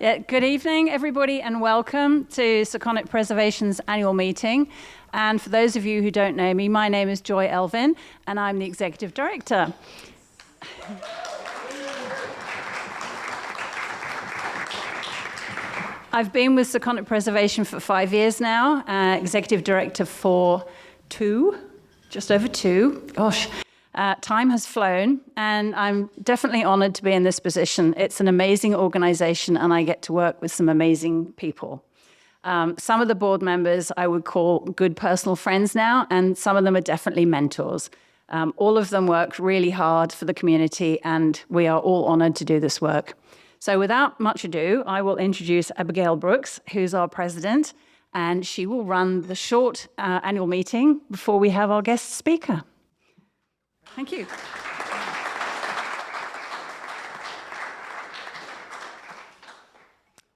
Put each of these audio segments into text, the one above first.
Yeah, good evening, everybody, and welcome to Sakonnet Preservation's annual meeting. And for those of you who don't know me, my name is Joy Elvin, and I'm the Executive Director. I've been with Sakonnet Preservation for 5 years now, Executive Director for just over two. Gosh. Time has flown, and I'm definitely honored to be in this position. It's an amazing organization, and I get to work with some amazing people. Some of the board members I would call good personal friends now, and some of them are definitely mentors. All of them work really hard for the community, and we are all honored to do this work. So without much ado, I will introduce Abigail Brooks, who's our president, and she will run the short annual meeting before we have our guest speaker. Thank you.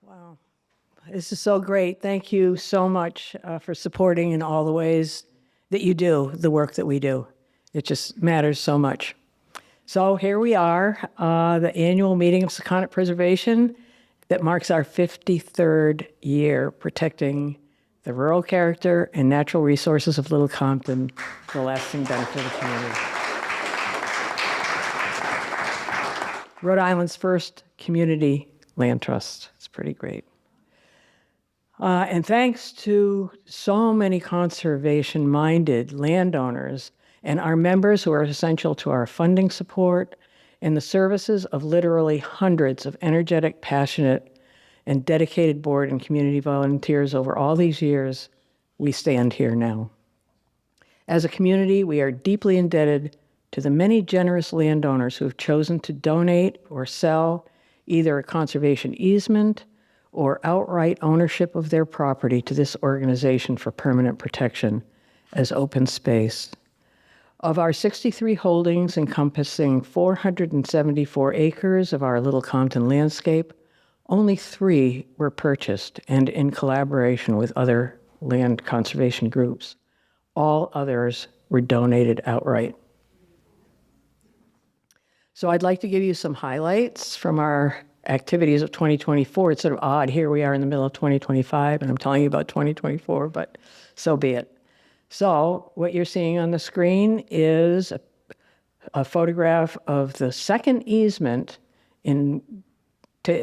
Wow, this is so great. Thank you so much for supporting in all the ways that you do the work that we do. It just matters so much. So here we are, the annual meeting of Sakonnet Preservation that marks our 53rd year protecting the rural character and natural resources of Little Compton for the lasting benefit of the community. Rhode Island's first community land trust. It's pretty great. And thanks to so many conservation-minded landowners and our members who are essential to our funding support and the services of literally hundreds of energetic, passionate, and dedicated board and community volunteers over all these years, we stand here now. As a community, we are deeply indebted to the many generous landowners who have chosen to donate or sell either a conservation easement or outright ownership of their property to this organization for permanent protection as open space. Of our 63 holdings encompassing 474 acres of our Little Compton landscape, only 3 were purchased and in collaboration with other land conservation groups. All others were donated outright. So I'd like to give you some highlights from our activities of 2024. It's sort of odd. Here we are in the middle of 2025, and I'm telling you about 2024, but so be it. So what you're seeing on the screen is a photograph of the second easement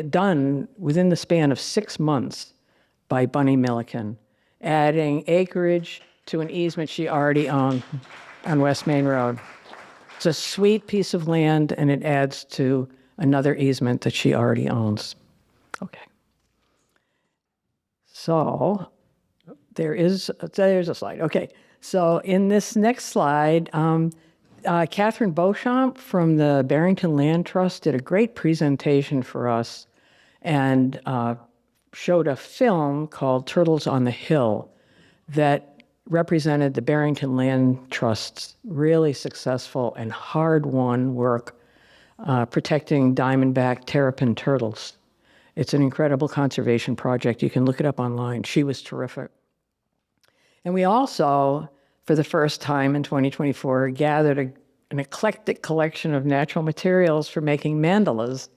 done within the span of 6 months by Bunny Milliken, adding acreage to an easement she already owned on West Main Road. It's a sweet piece of land, and it adds to another easement that she already owns. Okay. So there's a slide. Okay. So in this next slide, Catherine Beauchamp from the Barrington Land Trust did a great presentation for us and showed a film called Turtles on the Hill that represented the Barrington Land Trust's really successful and hard-won work protecting diamondback terrapin turtles. It's an incredible conservation project. You can look it up online. She was terrific. And we also, for the first time in 2024, gathered an eclectic collection of natural materials for making mandalas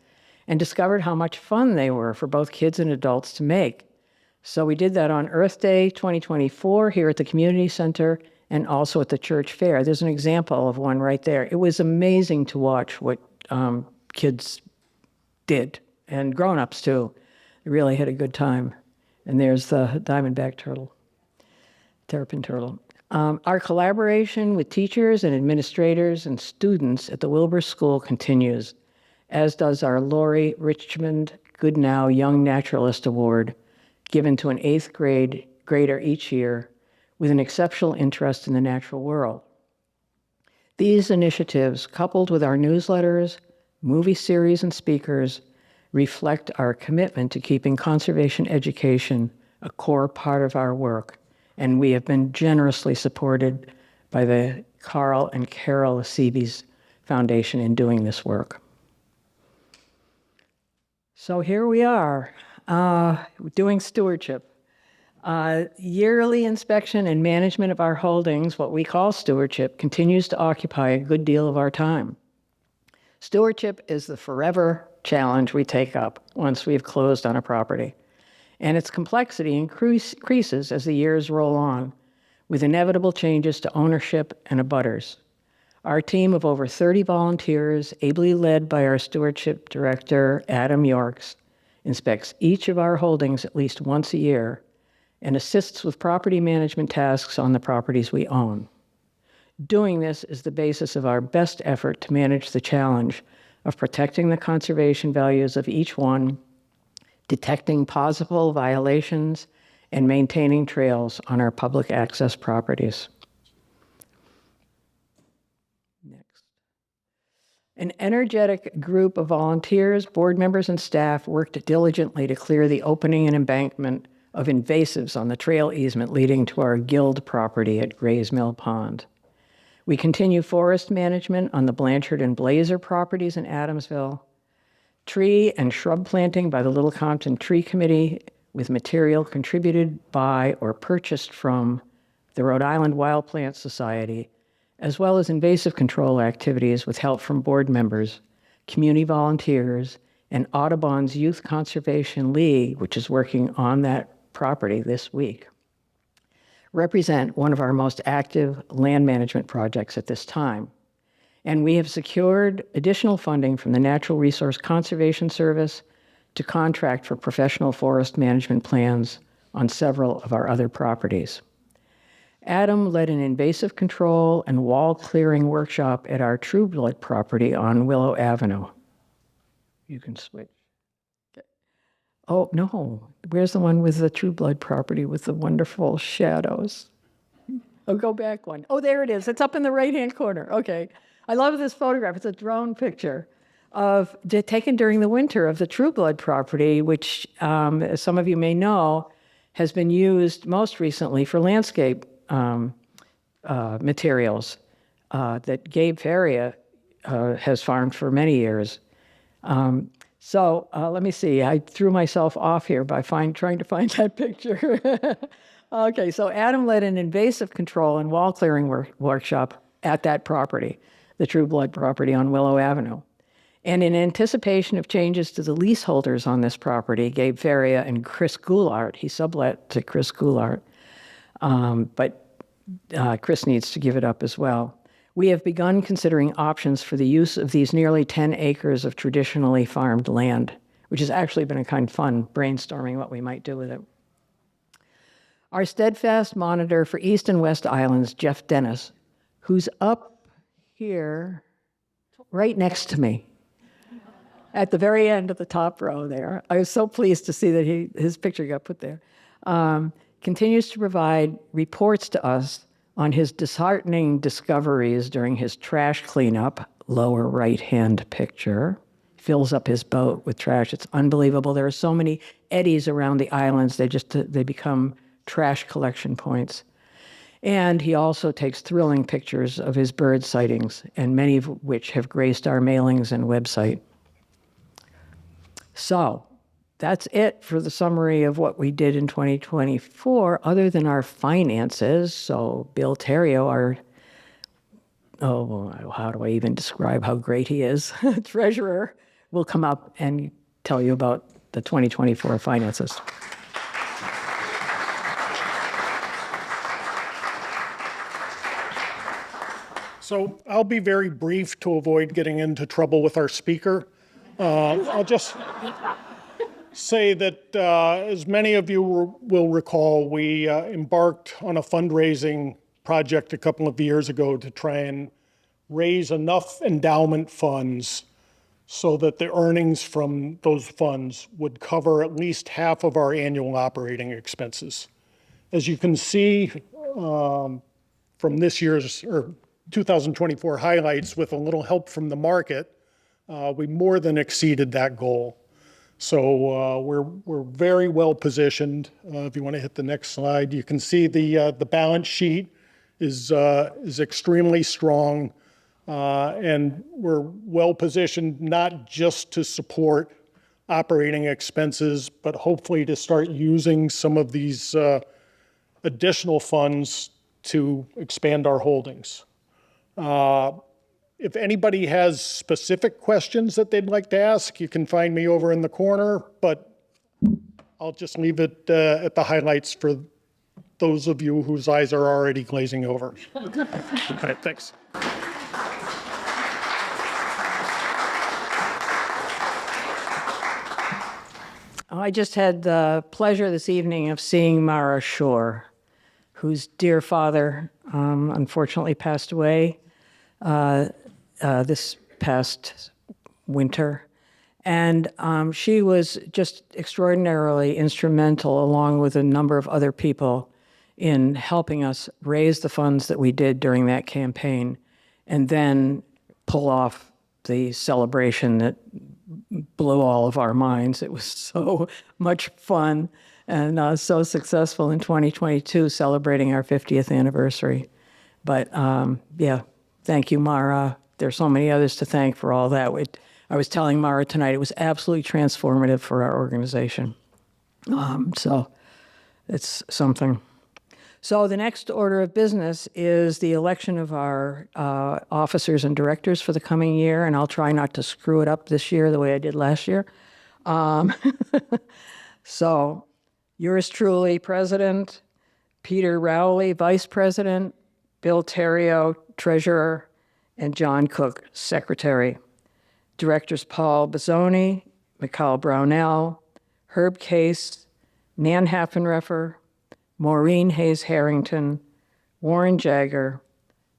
and discovered how much fun they were for both kids and adults to make. So we did that on Earth Day 2024 here at the Community Center and also at the church fair. There's an example of one right there. It was amazing to watch what kids did, and grown-ups too. They really had a good time. And there's the diamondback turtle, terrapin turtle. Our collaboration with teachers and administrators and students at the Wilbur School continues, as does our Lori Richmond Goodnow Young Naturalist Award, given to an 8th grader each year with an exceptional interest in the natural world. These initiatives, coupled with our newsletters, movie series, and speakers, reflect our commitment to keeping conservation education a core part of our work, and we have been generously supported by the Carl and Carol Seebe's Foundation in doing this work. So here we are. Doing stewardship. Yearly inspection and management of our holdings, what we call stewardship, continues to occupy a good deal of our time. Stewardship is the forever challenge we take up once we've closed on a property. And its complexity increases as the years roll on, with inevitable changes to ownership and abutters. Our team of over 30 volunteers, ably led by our stewardship director, Adam Yorks, inspects each of our holdings at least once a year and assists with property management tasks on the properties we own. Doing this is the basis of our best effort to manage the challenge of protecting the conservation values of each one, detecting possible violations, and maintaining trails on our public access properties. Next. An energetic group of volunteers, board members, and staff worked diligently to clear the opening and embankment of invasives on the trail easement leading to our Guild property at Gray's Mill Pond. We continue forest management on the Blanchard and Blazer properties in Adamsville, tree and shrub planting by the Little Compton Tree Committee with material contributed by or purchased from the Rhode Island Wild Plant Society, as well as invasive control activities with help from board members, community volunteers, and Audubon's Youth Conservation League, which is working on that property this week, represent one of our most active land management projects at this time. And we have secured additional funding from the Natural Resource Conservation Service to contract for professional forest management plans on several of our other properties. Adam led an invasive control and wall clearing workshop at our True Blood property on Willow Avenue. You can switch. Oh, no. Where's the one with the True Blood property with the wonderful shadows? Oh, go back one. Oh, there it is. It's up in the right-hand corner. Okay. I love this photograph. It's a drone picture taken during the winter of the True Blood property, which, as some of you may know, has been used most recently for landscape materials that Gabe Faria has farmed for many years. So let me see. I threw myself off here by trying to find that picture. Okay, so Adam led an invasive control and wall clearing workshop at that property, the True Blood property on Willow Avenue. And in anticipation of changes to the leaseholders on this property, Gabe Faria and Chris Goulart, he sublet to Chris Goulart, but Chris needs to give it up as well. We have begun considering options for the use of these nearly 10 acres of traditionally farmed land, which has actually been a kind of fun brainstorming what we might do with it. Our steadfast monitor for East and West Islands, Jeff Dennis, who's up here right next to me at the very end of the top row there. I was so pleased to see that his picture got put there. Continues to provide reports to us on his disheartening discoveries during his trash cleanup, lower right-hand picture. Fills up his boat with trash. It's unbelievable. There are so many eddies around the islands. They become trash collection points. And he also takes thrilling pictures of his bird sightings, and many of which have graced our mailings and website. So that's it for the summary of what we did in 2024, other than our finances. So Bill Terrio, how do I even describe how great he is? Treasurer will come up and tell you about the 2024 finances. So I'll be very brief to avoid getting into trouble with our speaker. I'll just say that, as many of you will recall, we embarked on a fundraising project a couple of years ago to try and raise enough endowment funds so that the earnings from those funds would cover at least half of our annual operating expenses. As you can see from this year's, or 2024 highlights, with a little help from the market, we more than exceeded that goal. So we're very well positioned. If you want to hit the next slide, you can see the balance sheet is extremely strong, and we're well positioned not just to support operating expenses, but hopefully to start using some of these additional funds to expand our holdings. If anybody has specific questions that they'd like to ask, you can find me over in the corner, but I'll just leave it at the highlights for those of you whose eyes are already glazing over. All right, thanks. I just had the pleasure this evening of seeing Mara Shore, whose dear father unfortunately passed away this past winter. And she was just extraordinarily instrumental, along with a number of other people, in helping us raise the funds that we did during that campaign, and then pull off the celebration that blew all of our minds. It was so much fun and so successful in 2022, celebrating our 50th anniversary. But yeah, thank you, Mara. There's so many others to thank for all that. I was telling Mara tonight, it was absolutely transformative for our organization. So it's something. So the next order of business is the election of our officers and directors for the coming year, and I'll try not to screw it up this year the way I did last year. So yours truly, President, Peter Rowley, Vice President, Bill Terrio, Treasurer, and John Cook, Secretary. Directors Paul Bazzoni, Mikhail Brownell, Herb Case, Nan Haffenreffer, Maureen Hayes-Harrington, Warren Jagger,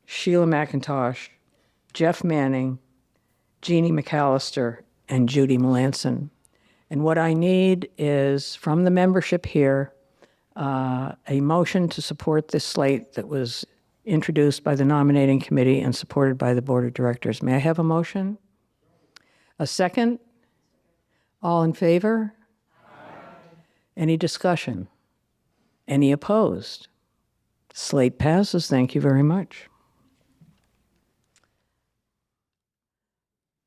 Sheila McIntosh, Jeff Manning, Jeannie McAllister, and Judy Melanson. And what I need is, from the membership here, a motion to support this slate that was introduced by the nominating committee and supported by the board of directors. May I have a motion? A second? All in favor? Any discussion? Any opposed? Slate passes. Thank you very much.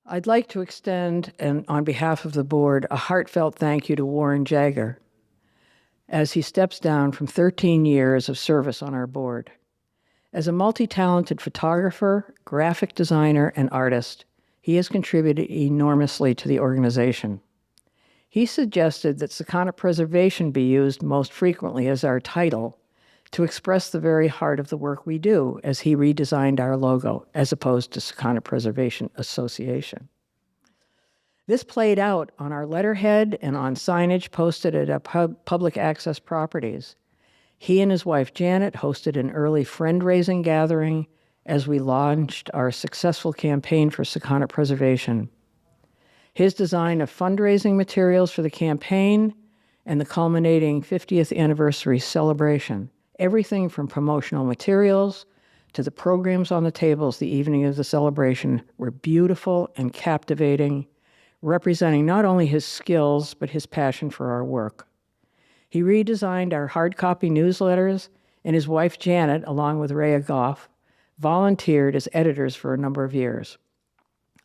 I'd like to extend, and on behalf of the board, a heartfelt thank you to Warren Jagger as he steps down from 13 years of service on our board. As a multi-talented photographer, graphic designer, and artist, he has contributed enormously to the organization. He suggested that Sakonnet preservation be used most frequently as our title to express the very heart of the work we do, as he redesigned our logo, as opposed to Sakonnet Preservation Association. This played out on our letterhead and on signage posted at our public access properties. He and his wife Janet hosted an early friend-raising gathering as we launched our successful campaign for Sakonnet preservation. His design of fundraising materials for the campaign and the culminating 50th anniversary celebration, everything from promotional materials to the programs on the tables the evening of the celebration, were beautiful and captivating, representing not only his skills, but his passion for our work. He redesigned our hard copy newsletters, and his wife Janet, along with Rhea Goff, volunteered as editors for a number of years.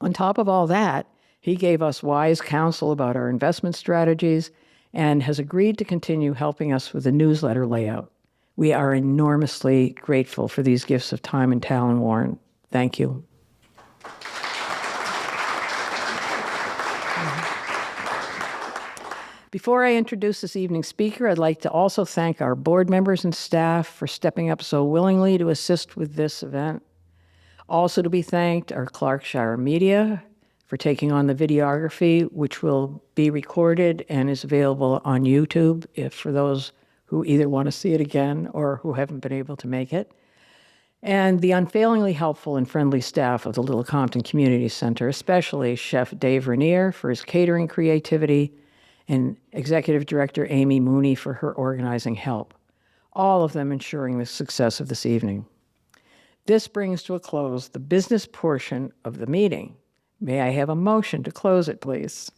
On top of all that, he gave us wise counsel about our investment strategies and has agreed to continue helping us with the newsletter layout. We are enormously grateful for these gifts of time and talent, Warren. Thank you. Before I introduce this evening's speaker, I'd like to also thank our board members and staff for stepping up so willingly to assist with this event. Also to be thanked are Clarkshire Media for taking on the videography, which will be recorded and is available on YouTube if for those who either want to see it again or who haven't been able to make it. And the unfailingly helpful and friendly staff of the Little Compton Community Center, especially Chef Dave Rainier for his catering creativity and Executive Director Amy Mooney for her organizing help, all of them ensuring the success of this evening. This brings to a close the business portion of the meeting. May I have a motion to close it, please?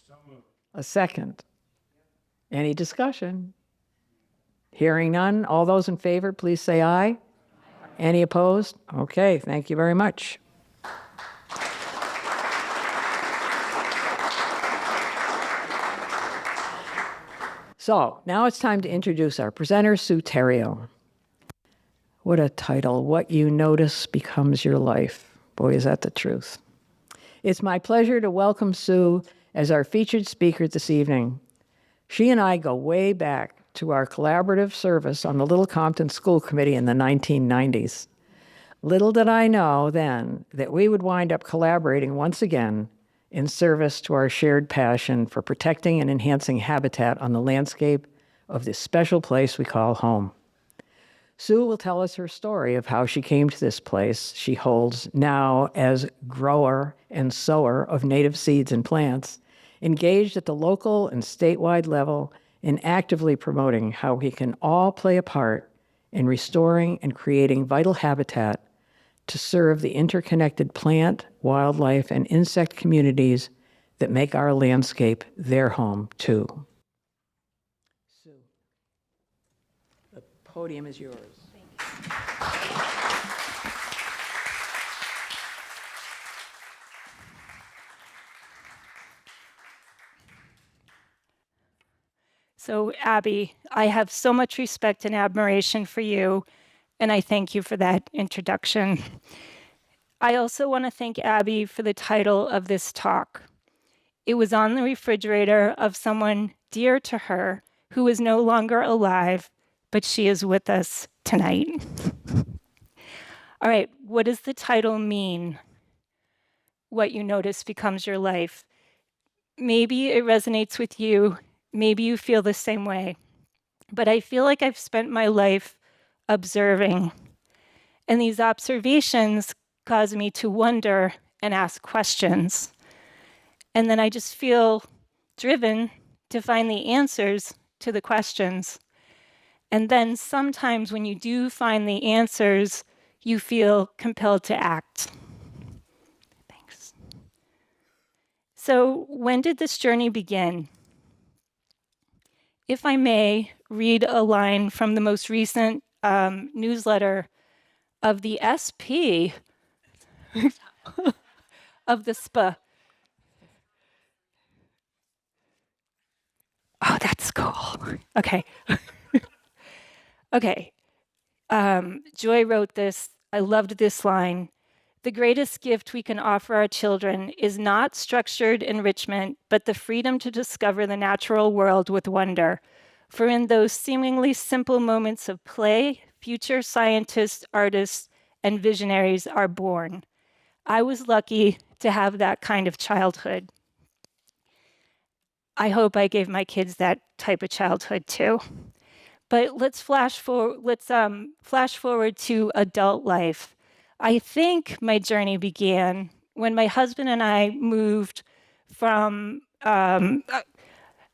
So moved. A second. Any discussion? Hearing none, all those in favor, please say aye. Aye. Any opposed? Okay, thank you very much. So now it's time to introduce our presenter, Sue Terrio. What a title. What you notice becomes your life. Boy, is that the truth. It's my pleasure to welcome Sue as our featured speaker this evening. She and I go way back to our collaborative service on the Little Compton School Committee in the 1990s. Little did I know then that we would wind up collaborating once again in service to our shared passion for protecting and enhancing habitat on the landscape of this special place we call home. Sue will tell us her story of how she came to this place she holds now as grower and sower of native seeds and plants, engaged at the local and statewide level in actively promoting how we can all play a part in restoring and creating vital habitat to serve the interconnected plant, wildlife, and insect communities that make our landscape their home, too. Sue, the podium is yours. So, Abby, I have so much respect and admiration for you, and I thank you for that introduction. I also want to thank Abby for the title of this talk. It was on the refrigerator of someone dear to her who is no longer alive, but she is with us tonight. All right, what does the title mean? What you notice becomes your life. Maybe it resonates with you. Maybe you feel the same way. But I feel like I've spent my life observing. And these observations cause me to wonder and ask questions. And then I just feel driven to find the answers to the questions. And then sometimes when you do find the answers, you feel compelled to act. Thanks. So, when did this journey begin? If I may read a line from the most recent newsletter of the SP of the SPA. Oh, that's cool. Okay. Okay. Joy wrote this. I loved this line. The greatest gift we can offer our children is not structured enrichment, but the freedom to discover the natural world with wonder. For in those seemingly simple moments of play, future scientists, artists, and visionaries are born. I was lucky to have that kind of childhood. I hope I gave my kids that type of childhood too. But let's flash forward to adult life. I think my journey began when my husband and I moved from a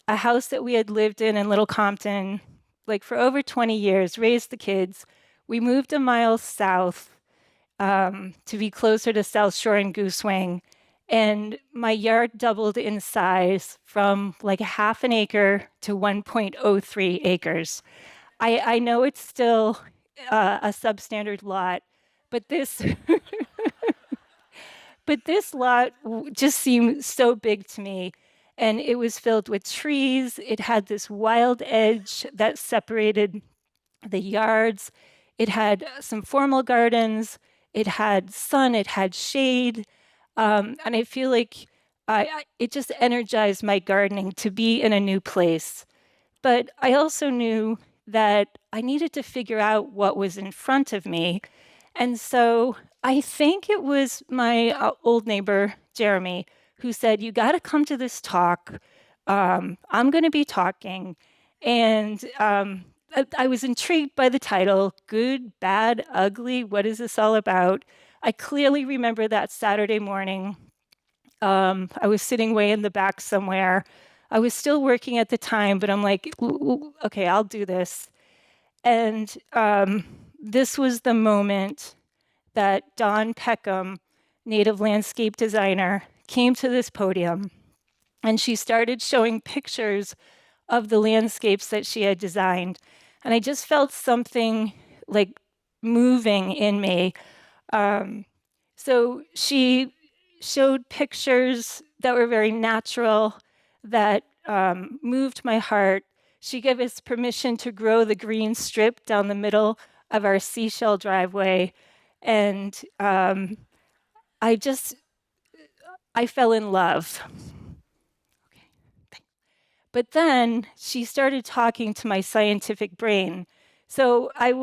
house that we had lived in Little Compton, like for over 20 years, raised the kids. We moved a mile south to be closer to South Shore and Goose Wing. And my yard doubled in size from like half an acre to 1.03 acres. I know it's still a substandard lot, but this but this lot just seemed so big to me. And it was filled with trees. It had this wild edge that separated the yards. It had some formal gardens. It had sun. It had shade. And I feel like it just energized my gardening to be in a new place. But I also knew that I needed to figure out what was in front of me. And so I think it was my old neighbor, Jeremy, who said, you got to come to this talk. I'm going to be talking. And I was intrigued by the title, Good, Bad, Ugly, what is this all about? I clearly remember that Saturday morning. I was sitting way in the back somewhere. I was still working at the time, but I'm like, okay, I'll do this. And this was the moment that Dawn Peckham, native landscape designer, came to this podium. And she started showing pictures of the landscapes that she had designed. And I just felt something like moving in me. So she showed pictures that were very natural, that moved my heart. She gave us permission to grow the green strip down the middle of our seashell driveway. And I fell in love. But then she started talking to my scientific brain. So I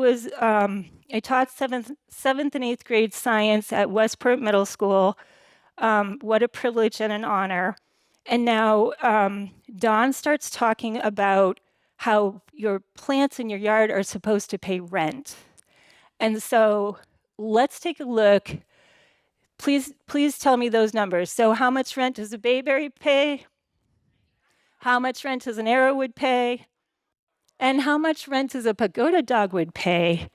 taught seventh and eighth grade science at Westport Middle School. What a privilege and an honor. And now Dawn starts talking about how your plants in your yard are supposed to pay rent. And so let's take a look. Please tell me those numbers. So how much rent does a bayberry pay? How much rent does an arrowwood pay? And how much rent does a pagoda dogwood pay?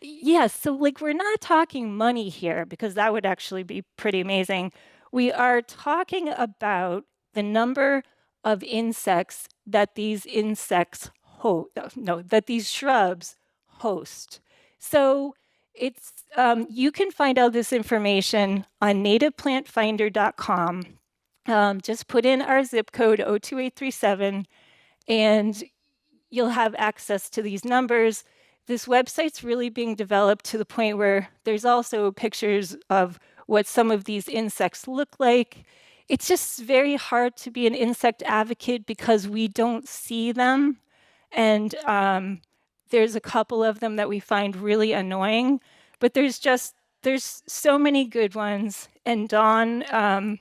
Yes, so like we're not talking money here because that would actually be pretty amazing. We are talking about the number of insects that these that these shrubs host. So it's you can find out this information on nativeplantfinder.com. Just put in our zip code 02837 and you'll have access to these numbers. This website's really being developed to the point where there's also pictures of what some of these insects look like. It's just very hard to be an insect advocate because we don't see them. And there's a couple of them that we find really annoying, but there's so many good ones. And Dawn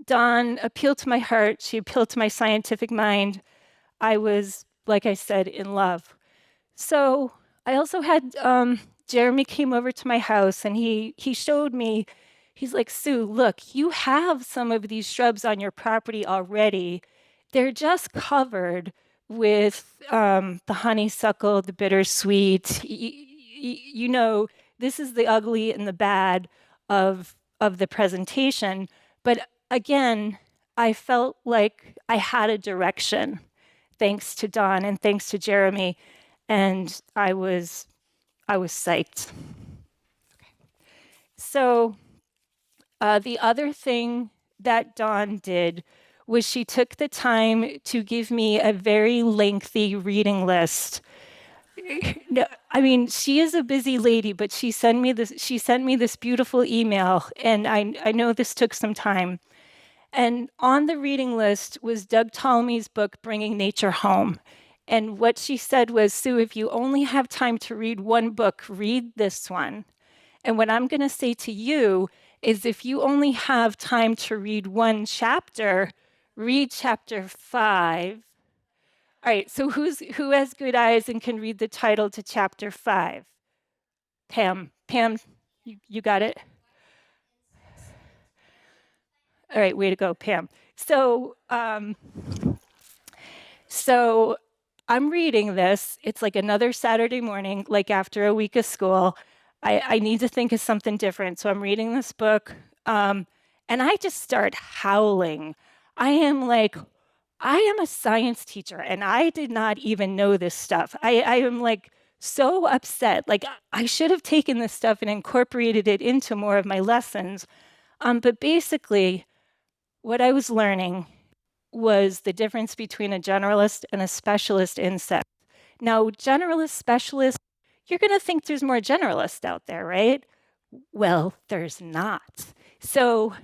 appealed to my heart. She appealed to my scientific mind. I was, like I said, in love. So I also had Jeremy came over to my house and he showed me, he's like, Sue, look, you have some of these shrubs on your property already. They're just covered with the honeysuckle, the bittersweet. You know, this is the ugly and the bad of the presentation. But again, I felt like I had a direction, thanks to Dawn and thanks to Jeremy, and I was psyched. Okay. So the other thing that Dawn did was she took the time to give me a very lengthy reading list. I mean, she is a busy lady, but she sent me this beautiful email, and I know this took some time. And on the reading list was Doug Ptolemy's book, Bringing Nature Home. And what she said was, Sue, if you only have time to read one book, read this one. And what I'm going to say to you is if you only have time to read one chapter, read chapter 5. All right, so who has good eyes and can read the title to chapter 5? Pam, you got it? All right, way to go, Pam. So I'm reading this. It's like another Saturday morning, like after a week of school. I need to think of something different. So I'm reading this book, and I just start howling. I am a science teacher, and I did not even know this stuff. I am like so upset. Like I should have taken this stuff and incorporated it into more of my lessons. But basically, what I was learning was the difference between a generalist and a specialist insect. Now, generalist, specialist, you're going to think there's more generalists out there, right? Well, there's not. So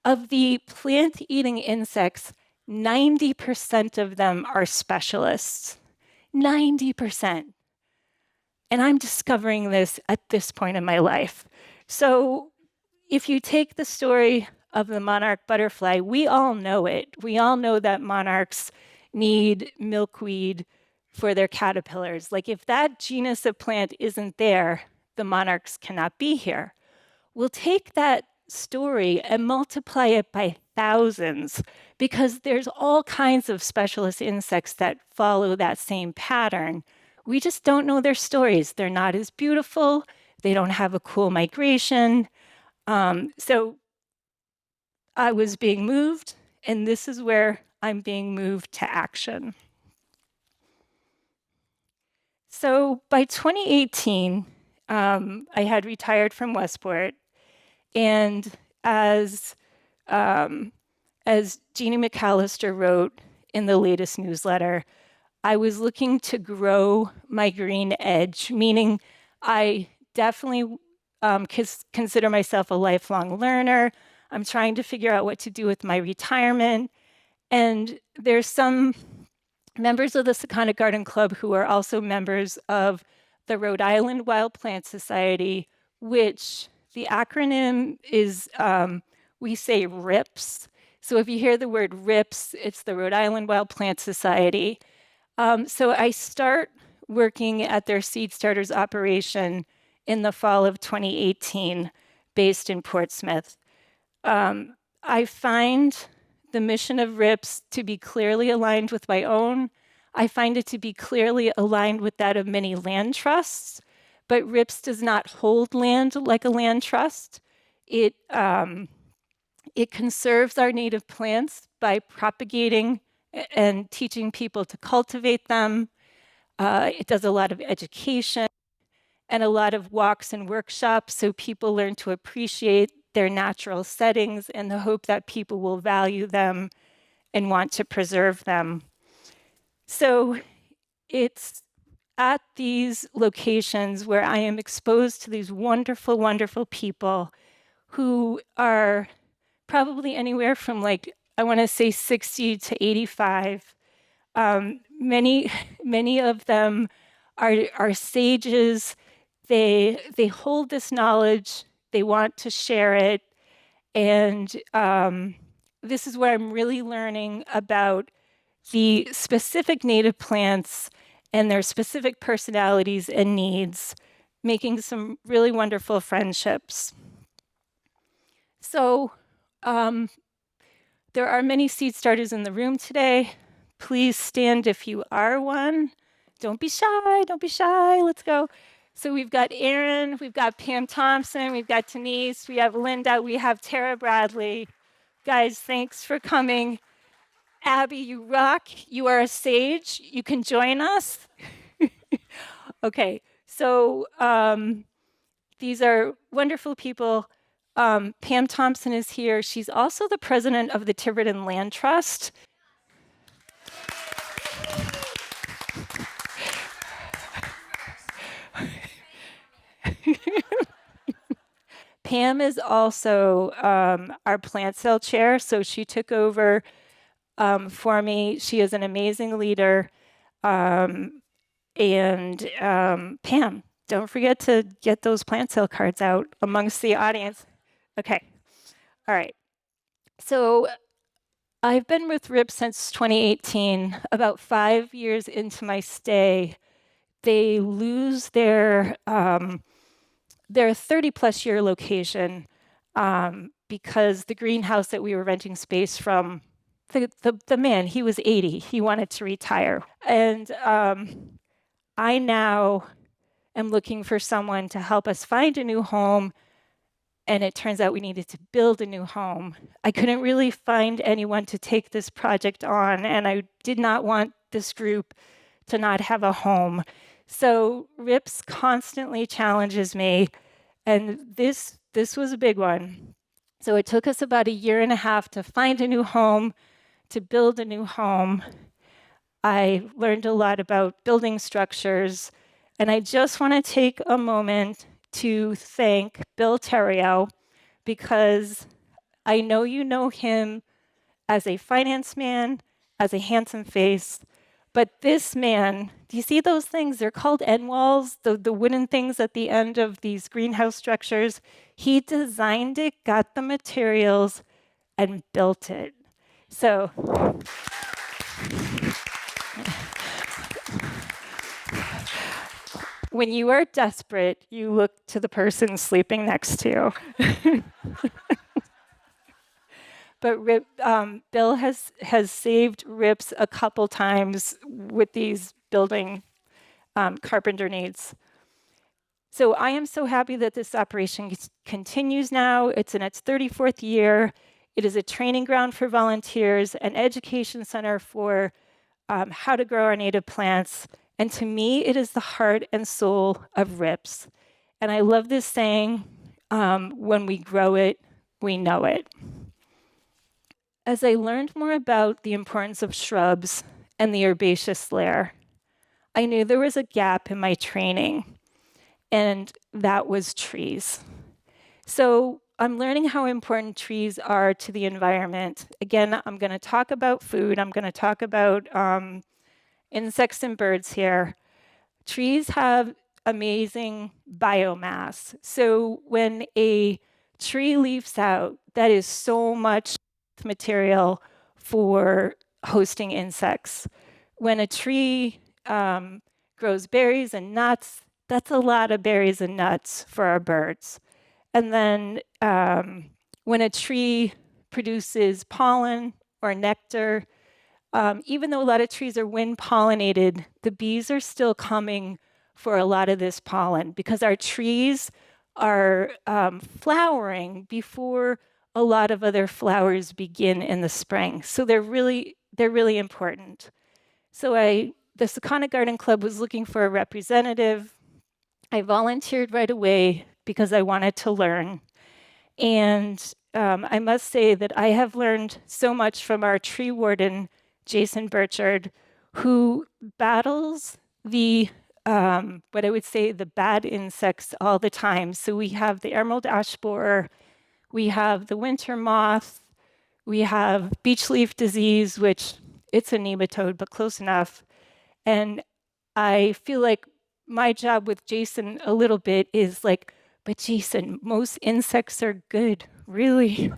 of the plant-eating insects, 90% of them are specialists. 90%. And I'm discovering this at this point in my life. So if you take the story of the monarch butterfly, we all know it. We all know that monarchs need milkweed for their caterpillars. Like if that genus of plant isn't there, the monarchs cannot be here. We'll take that story and multiply it by thousands because there's all kinds of specialist insects that follow that same pattern. We just don't know their stories. They're not as beautiful. They don't have a cool migration. So I was being moved, and this is where I'm being moved to action. So by 2018, I had retired from Westport, and as Jeannie McAllister wrote in the latest newsletter, I was looking to grow my green edge, meaning I definitely consider myself a lifelong learner. I'm trying to figure out what to do with my retirement. And there's some members of the Sakonnet Garden Club who are also members of the Rhode Island Wild Plant Society, which the acronym is, we say RIPS. So if you hear the word RIPS, it's the Rhode Island Wild Plant Society. So I start working at their Seed Starters operation in the fall of 2018, based in Portsmouth. I find the mission of RIPS to be clearly aligned with my own. I find it to be clearly aligned with that of many land trusts, but RIPS does not hold land like a land trust. It conserves our native plants by propagating and teaching people to cultivate them. It does a lot of education and a lot of walks and workshops so people learn to appreciate their natural settings in the hope that people will value them and want to preserve them. So it's at these locations where I am exposed to these wonderful, wonderful people who are probably anywhere from, like, I want to say 60 to 85. Many of them are sages. They hold this knowledge. They want to share it. And this is where I'm really learning about the specific native plants and their specific personalities and needs, making some really wonderful friendships. So there are many seed starters in the room today. Please stand if you are one. Don't be shy, don't be shy, let's go. So we've got Erin, we've got Pam Thompson, we've got Denise, we have Linda, we have Tara Bradley. Guys, thanks for coming. Abby, you rock. You are a sage. You can join us. Okay, so these are wonderful people. Pam Thompson is here. She's also the president of the Tiverton Land Trust. Pam is also our plant cell chair, so she took over for me. She is an amazing leader. Pam, don't forget to get those plant cell cards out amongst the audience. Okay, all right. So I've been with RIP since 2018. About 5 years into my stay, they lose their 30-plus year location because the greenhouse that we were renting space from, the man, he was 80. He wanted to retire. And I now am looking for someone to help us find a new home. And it turns out we needed to build a new home. I couldn't really find anyone to take this project on, and I did not want this group to not have a home. So RIPS constantly challenges me, and this was a big one. So it took us about 1.5 years to find a new home, to build a new home. I learned a lot about building structures, and I just want to take a moment to thank Bill Terrio, because I know you know him as a finance man, as a handsome face, but this man, do you see those things? They're called end walls, the wooden things at the end of these greenhouse structures. He designed it, got the materials, and built it. So when you are desperate, you look to the person sleeping next to you. But Bill has saved RIPS a couple times with these building carpenter needs. So I am so happy that this operation continues now. It's in its 34th year. It is a training ground for volunteers, an education center for how to grow our native plants. And to me, it is the heart and soul of RIPS. And I love this saying, when we grow it, we know it. As I learned more about the importance of shrubs and the herbaceous layer, I knew there was a gap in my training. And that was trees. So I'm learning how important trees are to the environment. Again, I'm going to talk about food. I'm going to talk about insects and birds here. Trees have amazing biomass. So when a tree leaves out, that is so much material for hosting insects. When a tree grows berries and nuts, that's a lot of berries and nuts for our birds. And then when a tree produces pollen or nectar, even though a lot of trees are wind pollinated, the bees are still coming for a lot of this pollen because our trees are flowering before a lot of other flowers begin in the spring. So they're really important. So the Sakonnet Garden Club was looking for a representative. I volunteered right away because I wanted to learn. And I must say that I have learned so much from our tree warden, Jason Burchard, who battles the what I would say the bad insects all the time. So we have the emerald ash borer, we have the winter moth, we have beech leaf disease, which it's a nematode, but close enough. And I feel like my job with Jason a little bit is like, but Jason, most insects are good, really.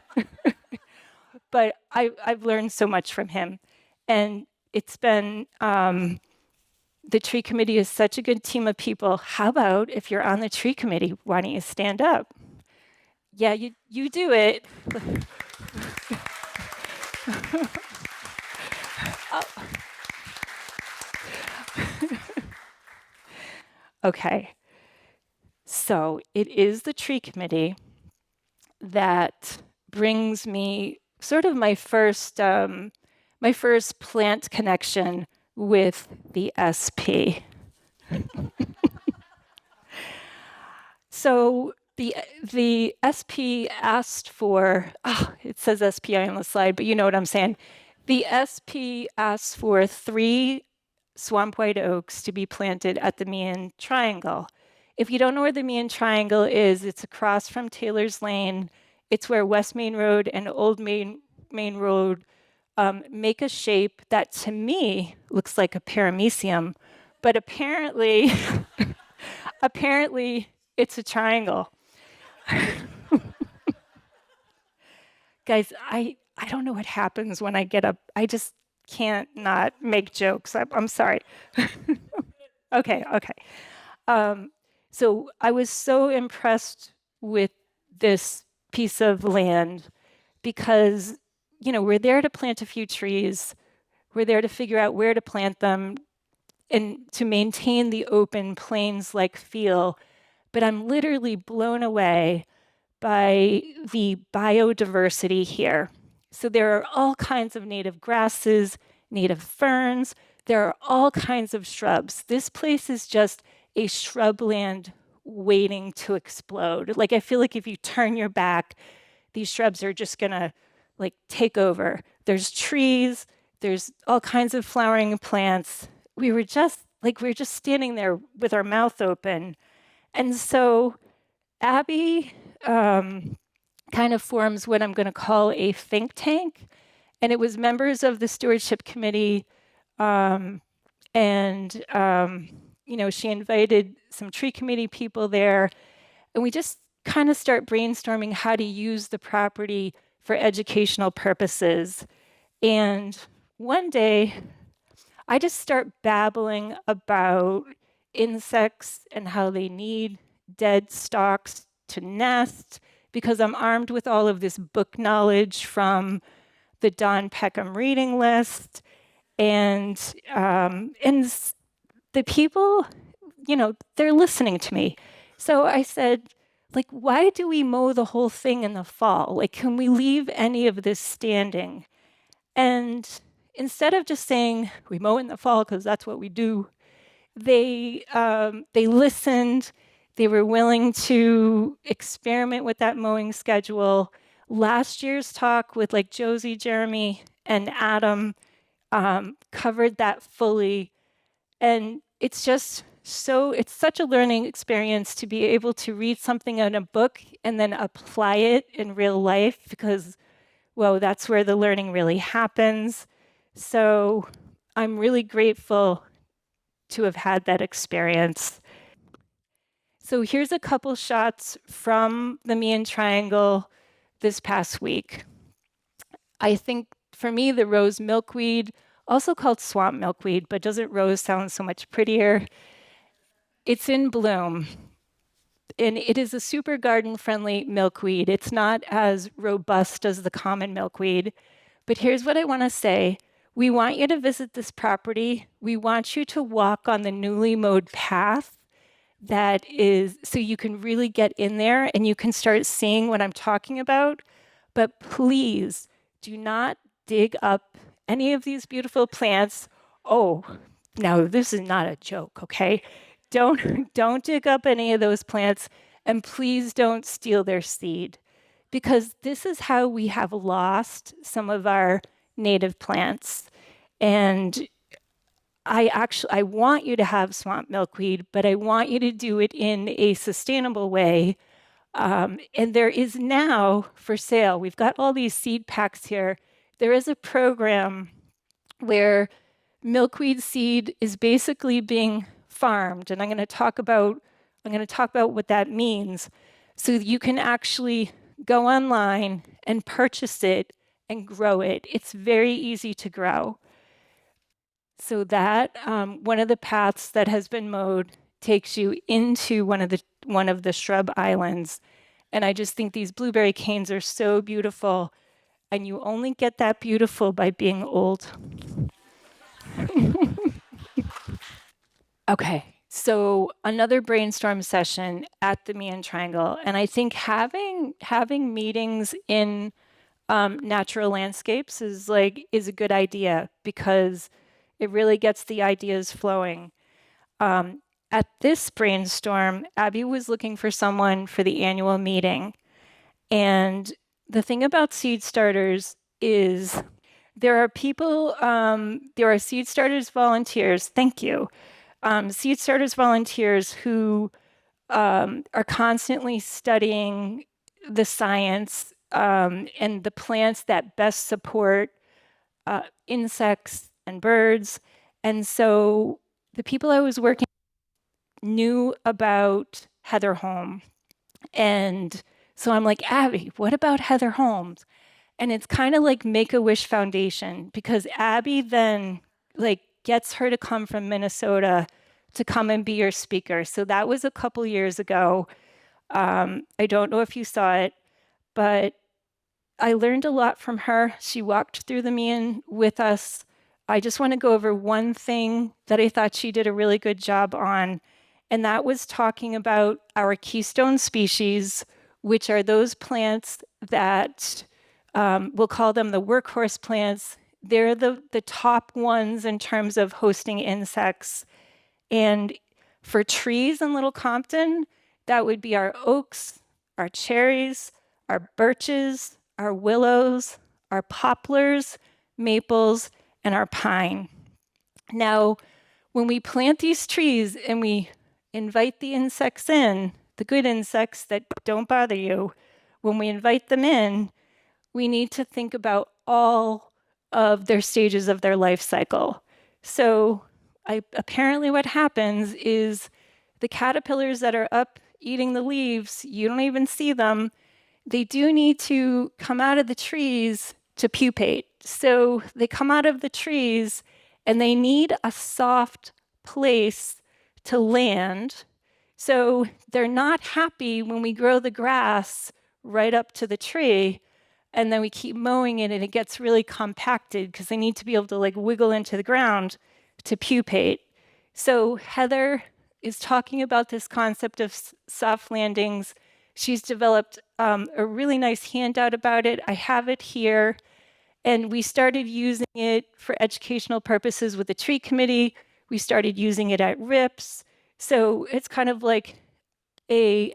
But I've learned so much from him. And it's been, the tree committee is such a good team of people. How about if you're on the tree committee, why don't you stand up? Yeah, you do it. Okay, so it is the tree committee that brings me sort of my first plant connection with the SP. So the SP asked for, it says SPI on the slide, but you know what I'm saying. The SP asked for 3 swamp white oaks to be planted at the Meehan Triangle. If you don't know where the Meehan Triangle is, it's across from Taylor's Lane. It's where West Main Road and Old Main Road make a shape that to me looks like a paramecium, but apparently, apparently it's a triangle. Guys, I don't know what happens when I get up. I just can't not make jokes. I'm sorry. Okay. So I was so impressed with this piece of land because, we're there to plant a few trees. We're there to figure out where to plant them and to maintain the open plains-like feel. But I'm literally blown away by the biodiversity here. So there are all kinds of native grasses, native ferns. There are all kinds of shrubs. This place is just a shrubland waiting to explode. Like, I feel like if you turn your back, these shrubs are just gonna take over. There's trees, there's all kinds of flowering plants. We were just standing there with our mouth open. And so Abby kind of forms what I'm going to call a think tank. And it was members of the stewardship committee. She invited some tree committee people there. And we just kind of start brainstorming how to use the property for educational purposes. And one day, I just start babbling about insects and how they need dead stalks to nest because I'm armed with all of this book knowledge from the Don Peckham reading list. And the people, they're listening to me. So I said, why do we mow the whole thing in the fall? Can we leave any of this standing? And instead of just saying, we mow in the fall because that's what we do, they listened. They were willing to experiment with that mowing schedule. Last year's talk with Josie, Jeremy, and Adam covered that fully. And it's just it's such a learning experience to be able to read something in a book and then apply it in real life, because, well, that's where the learning really happens. So I'm really grateful to have had that experience. So here's a couple shots from the Mayan Triangle this past week. I think for me, the rose milkweed, also called swamp milkweed, but doesn't rose sound so much prettier? It's in bloom. And it is a super garden-friendly milkweed. It's not as robust as the common milkweed. But here's what I want to say. We want you to visit this property. We want you to walk on the newly mowed path that is, so you can really get in there and you can start seeing what I'm talking about. But please do not dig up any of these beautiful plants. Oh, now this is not a joke, okay? Don't dig up any of those plants, and please don't steal their seed, because this is how we have lost some of our native plants. And I want you to have swamp milkweed, but I want you to do it in a sustainable way. And there is now for sale, we've got all these seed packs here. There is a program where milkweed seed is basically being farmed, and I'm going to talk about what that means. So you can actually go online and purchase it and grow it. It's very easy to grow. So that one of the paths that has been mowed takes you into one of the shrub islands. And I just think these blueberry canes are so beautiful, and you only get that beautiful by being old. Okay, so another brainstorm session at the Mayan Triangle, and I think having meetings in natural landscapes is a good idea, because it really gets the ideas flowing. At this brainstorm, Abby was looking for someone for the annual meeting, and the thing about seed starters is there are seed starters volunteers. Thank you. Seed starters volunteers who are constantly studying the science and the plants that best support insects and birds. And so the people I was working with knew about Heather Holm. And so I'm like, Abby, what about Heather Holmes? And it's kind of like Make-A-Wish Foundation, because Abby then gets her to come from Minnesota to come and be your speaker. So that was a couple years ago. I don't know if you saw it, but I learned a lot from her. She walked through the Mayan with us. I just want to go over one thing that I thought she did a really good job on, and that was talking about our keystone species, which are those plants that we'll call them the workhorse plants. They're the top ones in terms of hosting insects. And for trees in Little Compton, that would be our oaks, our cherries, our birches, our willows, our poplars, maples, and our pine. Now, when we plant these trees and we invite the insects in, the good insects that don't bother you, when we invite them in, we need to think about all of their stages of their life cycle. So apparently what happens is the caterpillars that are up eating the leaves, you don't even see them, they do need to come out of the trees to pupate. So they come out of the trees and they need a soft place to land. So they're not happy when we grow the grass right up to the tree, and then we keep mowing it and it gets really compacted because they need to be able to wiggle into the ground to pupate. So Heather is talking about this concept of soft landings. She's developed a really nice handout about it. I have it here. And we started using it for educational purposes with the tree committee. We started using it at RIPS. So it's kind of like a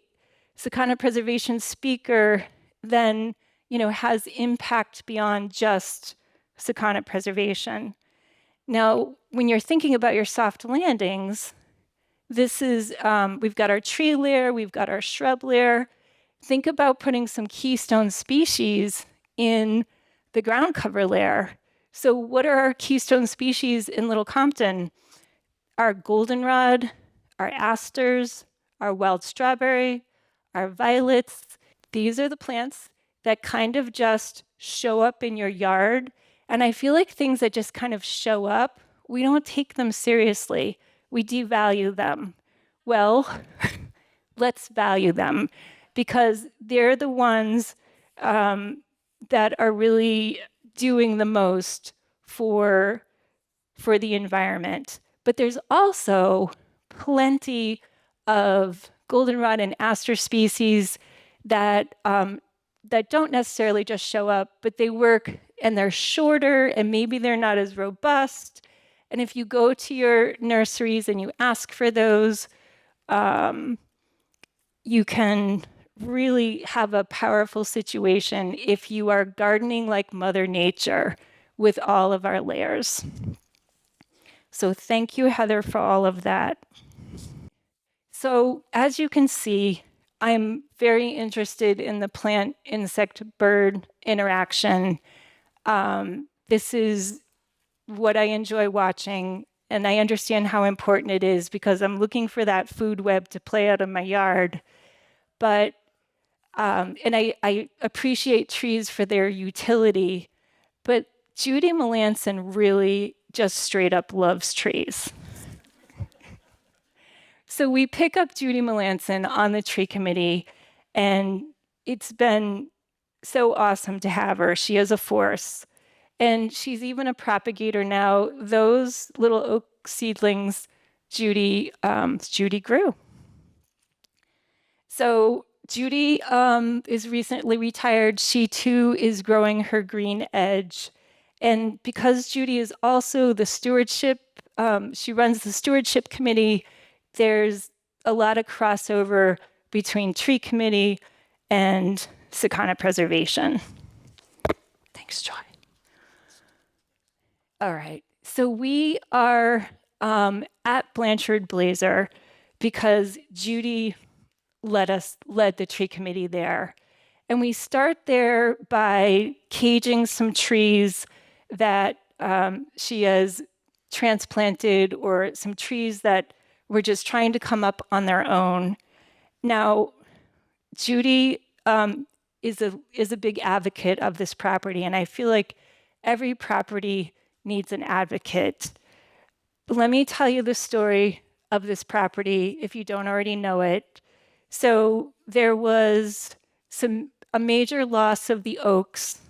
Sakonnet preservation speaker then has impact beyond just Sakonnet preservation. Now, when you're thinking about your soft landings, This is, we've got our tree layer, we've got our shrub layer. Think about putting some keystone species in the ground cover layer. So what are our keystone species in Little Compton? Our goldenrod, our asters, our wild strawberry, our violets. These are the plants that kind of just show up in your yard. And I feel like things that just kind of show up, we don't take them seriously. We devalue them. Well, let's value them because they're the ones that are really doing the most for the environment. But there's also plenty of goldenrod and aster species that that don't necessarily just show up, but they work and they're shorter and maybe they're not as robust. And if you go to your nurseries and you ask for those, you can really have a powerful situation if you are gardening like Mother Nature with all of our layers. So thank you, Heather, for all of that. So as you can see, I'm very interested in the plant insect bird interaction. This is what I enjoy watching, and I understand how important it is because I'm looking for that food web to play out in my yard. But and I appreciate trees for their utility, but Judy Melanson really just straight up loves trees. So we pick up Judy Melanson on the tree committee, and it's been so awesome to have her. She is a force. And she's even a propagator now. Those little oak seedlings, Judy grew. So Judy is recently retired. She too is growing her green edge. And because Judy is also the stewardship, she runs the stewardship committee, there's a lot of crossover between tree committee and Sakonnet preservation. Thanks, Joy. All right, so we are at Blanchard Blazer because Judy led the tree committee there. And we start there by caging some trees that she has transplanted or some trees that were just trying to come up on their own. Now, Judy is a big advocate of this property, and I feel like every property needs an advocate. Let me tell you the story of this property if you don't already know it. So there was a major loss of the oaks.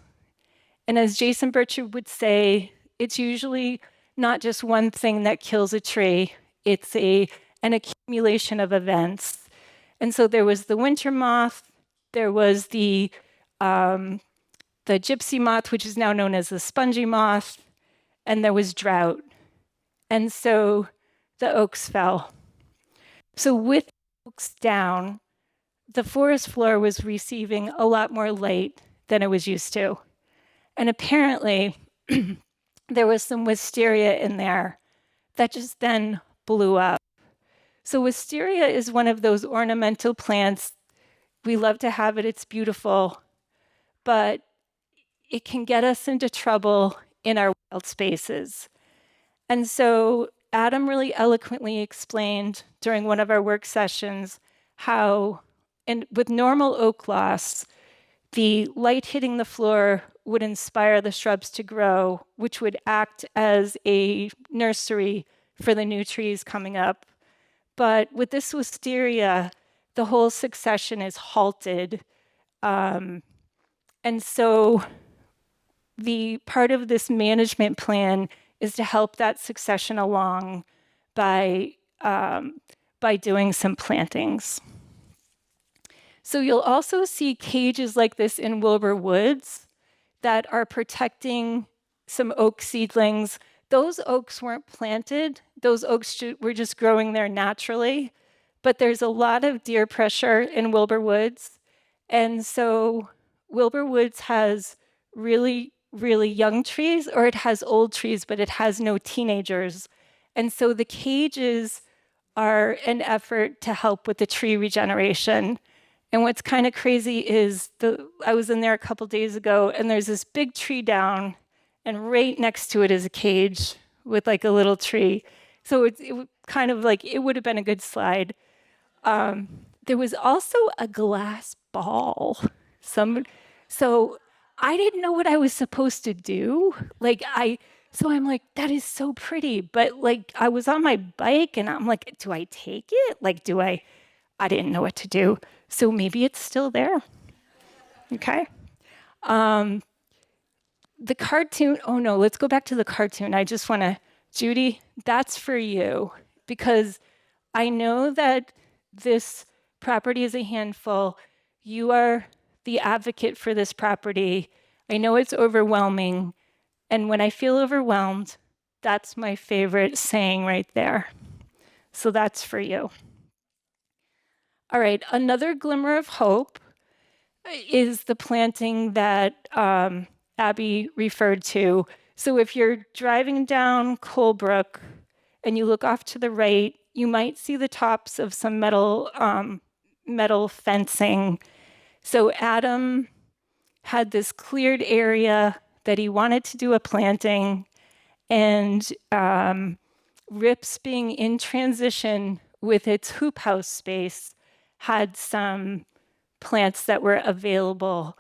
And as Jason Burchard would say, it's usually not just one thing that kills a tree, it's an accumulation of events. And so there was the winter moth, there was the gypsy moth, which is now known as the spongy moth, and there was drought. And so the oaks fell. So with the oaks down, the forest floor was receiving a lot more light than it was used to. And apparently, there was some wisteria in there that just then blew up. So wisteria is one of those ornamental plants. We love to have it, it's beautiful, but it can get us into trouble in our wild spaces. And so Adam really eloquently explained during one of our work sessions how, and with normal oak loss, the light hitting the floor would inspire the shrubs to grow, which would act as a nursery for the new trees coming up. But with this wisteria, the whole succession is halted. And so the part of this management plan is to help that succession along by doing some plantings. So you'll also see cages like this in Wilbur Woods that are protecting some oak seedlings. Those oaks weren't planted. Those oaks were just growing there naturally. But there's a lot of deer pressure in Wilbur Woods. And so Wilbur Woods has really, really young trees, or it has old trees, but it has no teenagers. And so the cages are an effort to help with the tree regeneration. And what's kind of crazy is I was in there a couple days ago, and there's this big tree down, and right next to it is a cage with like a little tree. So it kind of like, it would have been a good slide. There was also a glass ball. So I didn't know what I was supposed to do. So I'm like, that is so pretty. But like, I was on my bike and I'm like, do I take it? I didn't know what to do. So maybe it's still there. Okay. The cartoon, oh no, let's go back to the cartoon. I just want to, Judy, that's for you. Because I know that this property is a handful. You are the advocate for this property. I know it's overwhelming. And when I feel overwhelmed, that's my favorite saying right there. So that's for you. All right, another glimmer of hope is the planting that Abby referred to. So if you're driving down Colebrook and you look off to the right, you might see the tops of some metal fencing. So Adam had this cleared area that he wanted to do a planting, and Rips, being in transition with its hoop house space, had some plants that were available.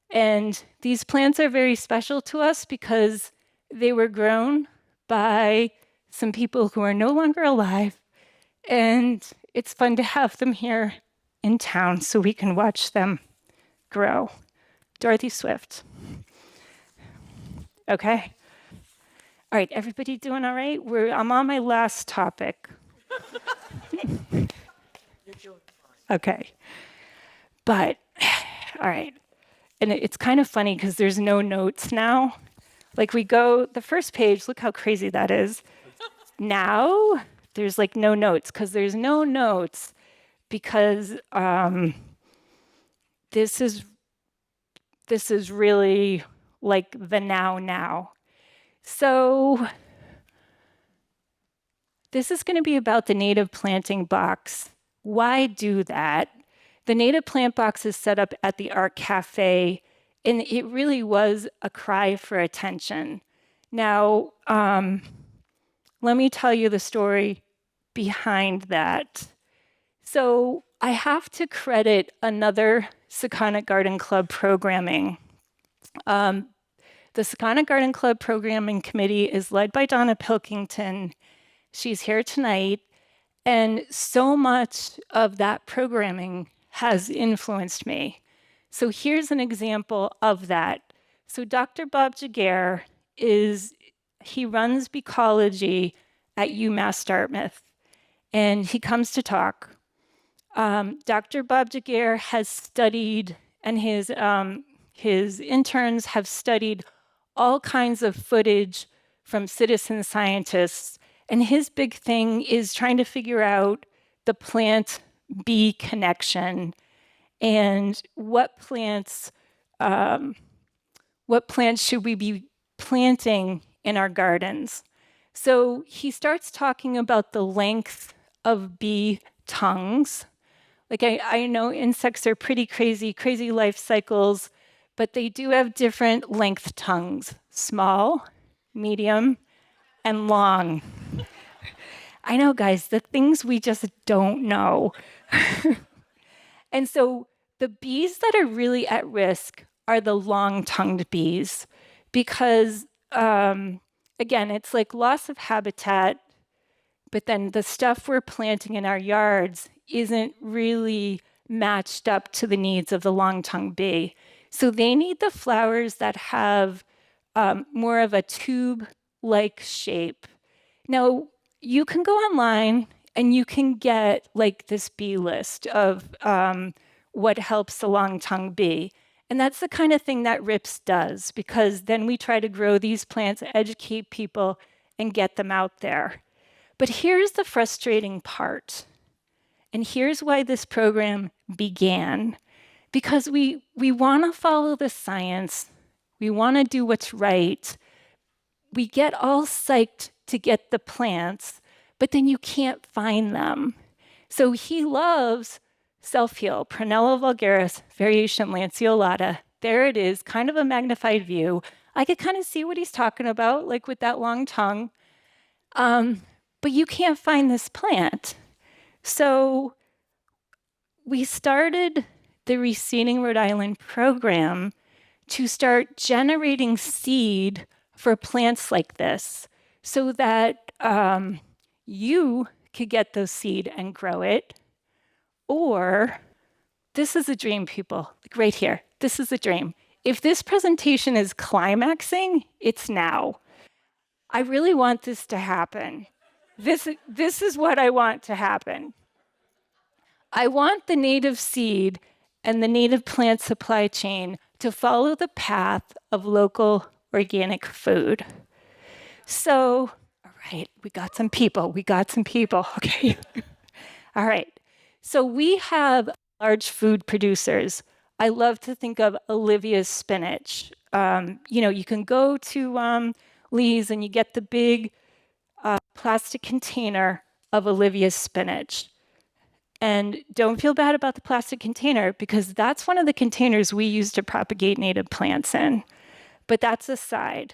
And these plants are very special to us because they were grown by some people who are no longer alive. And it's fun to have them here in town so we can watch them grow. Dorothy Swift. Okay. All right, everybody doing all right? I'm on my last topic. Okay. But, all right. And it's kind of funny because there's no notes now. Like the first page, look how crazy that is. Now, there's like no notes because there's no notes because this is really like the now. So this is going to be about the native planting box. Why do that? The native plant box is set up at the Art Cafe, and it really was a cry for attention. Now, let me tell you the story behind that. So I have to credit another Sakonnet Garden Club programming. The Sakonnet Garden Club Programming Committee is led by Donna Pilkington. She's here tonight, and so much of that programming has influenced me. So here's an example of that. So Dr. Bob Jaguar he runs Beecology at UMass Dartmouth, and he comes to talk. Dr. Bob Jaguar has studied, and his interns have studied all kinds of footage from citizen scientists. And his big thing is trying to figure out the plant-bee connection and what plants should we be planting in our gardens. So he starts talking about the length of bee tongues. Like I know insects are pretty crazy life cycles, but they do have different length tongues: small, medium, and long. I know, guys, the things we just don't know. And so the bees that are really at risk are the long-tongued bees because, again, it's like loss of habitat, but then the stuff we're planting in our yards isn't really matched up to the needs of the long-tongued bee. So they need the flowers that have more of a tube-like shape. Now, you can go online and you can get like this bee list of what helps the long-tongued bee. And that's the kind of thing that RIPS does, because then we try to grow these plants, educate people, and get them out there. But here's the frustrating part. And here's why this program began. Because we want to follow the science. We want to do what's right. We get all psyched to get the plants, but then you can't find them. So he loves self-heal, Prunella vulgaris, variation lanceolata. There it is, kind of a magnified view. I could kind of see what he's talking about, like with that long tongue. But you can't find this plant. So we started the Reseeding Rhode Island program to start generating seed for plants like this so that you could get those seed and grow it. Or, this is a dream, people, like right here. This is a dream. If this presentation is climaxing, it's now. I really want this to happen. This is what I want to happen. I want the native seed and the native plant supply chain to follow the path of local organic food. So, all right, we got some people, okay. All right, so we have large food producers. I love to think of Olivia's spinach. You can go to Lee's and you get the big plastic container of Olivia's spinach. And don't feel bad about the plastic container because that's one of the containers we use to propagate native plants in. But that's aside.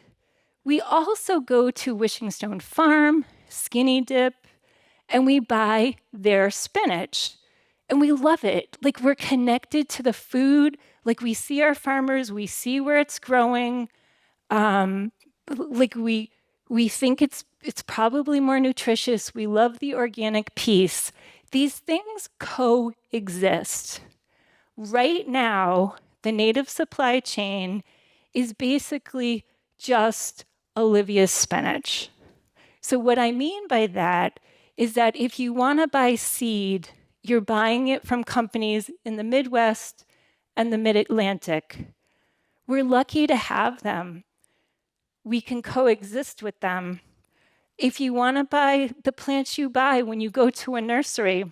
We also go to Wishing Stone Farm, Skinny Dip, and we buy their spinach. And we love it. Like we're connected to the food. Like we see our farmers, we see where it's growing. Like we think it's probably more nutritious. We love the organic piece. These things coexist. Right now, the native supply chain is basically just Olivia's spinach. So what I mean by that is that if you want to buy seed, you're buying it from companies in the Midwest and the Mid-Atlantic. We're lucky to have them. We can coexist with them. If you want to buy the plants you buy when you go to a nursery,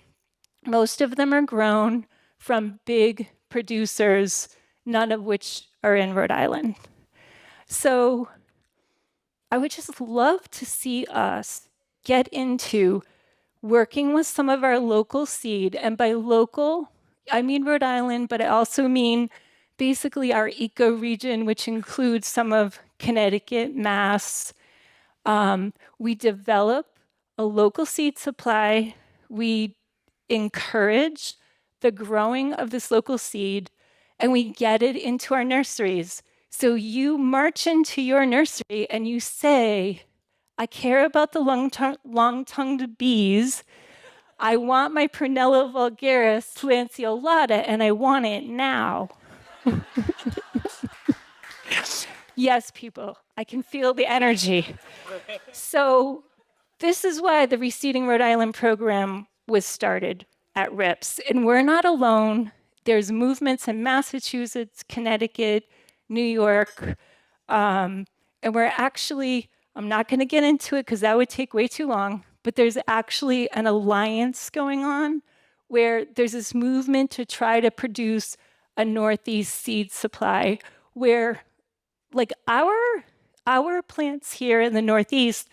most of them are grown from big producers, none of which are in Rhode Island. So I would just love to see us get into working with some of our local seed. And by local, I mean Rhode Island, but I also mean basically our eco-region, which includes some of Connecticut, Mass. We develop a local seed supply. We encourage the growing of this local seed, and we get it into our nurseries. So you march into your nursery and you say, I care about the long-tongued bees. I want my Prunella vulgaris lanceolata, and I want it now. Yes, people, I can feel the energy. So this is why the Reseeding Rhode Island program was started at RIPS. And we're not alone. There's movements in Massachusetts, Connecticut, New York. And we're actually, I'm not going to get into it because that would take way too long, but there's actually an alliance going on where there's this movement to try to produce a Northeast seed supply where like our plants here in the Northeast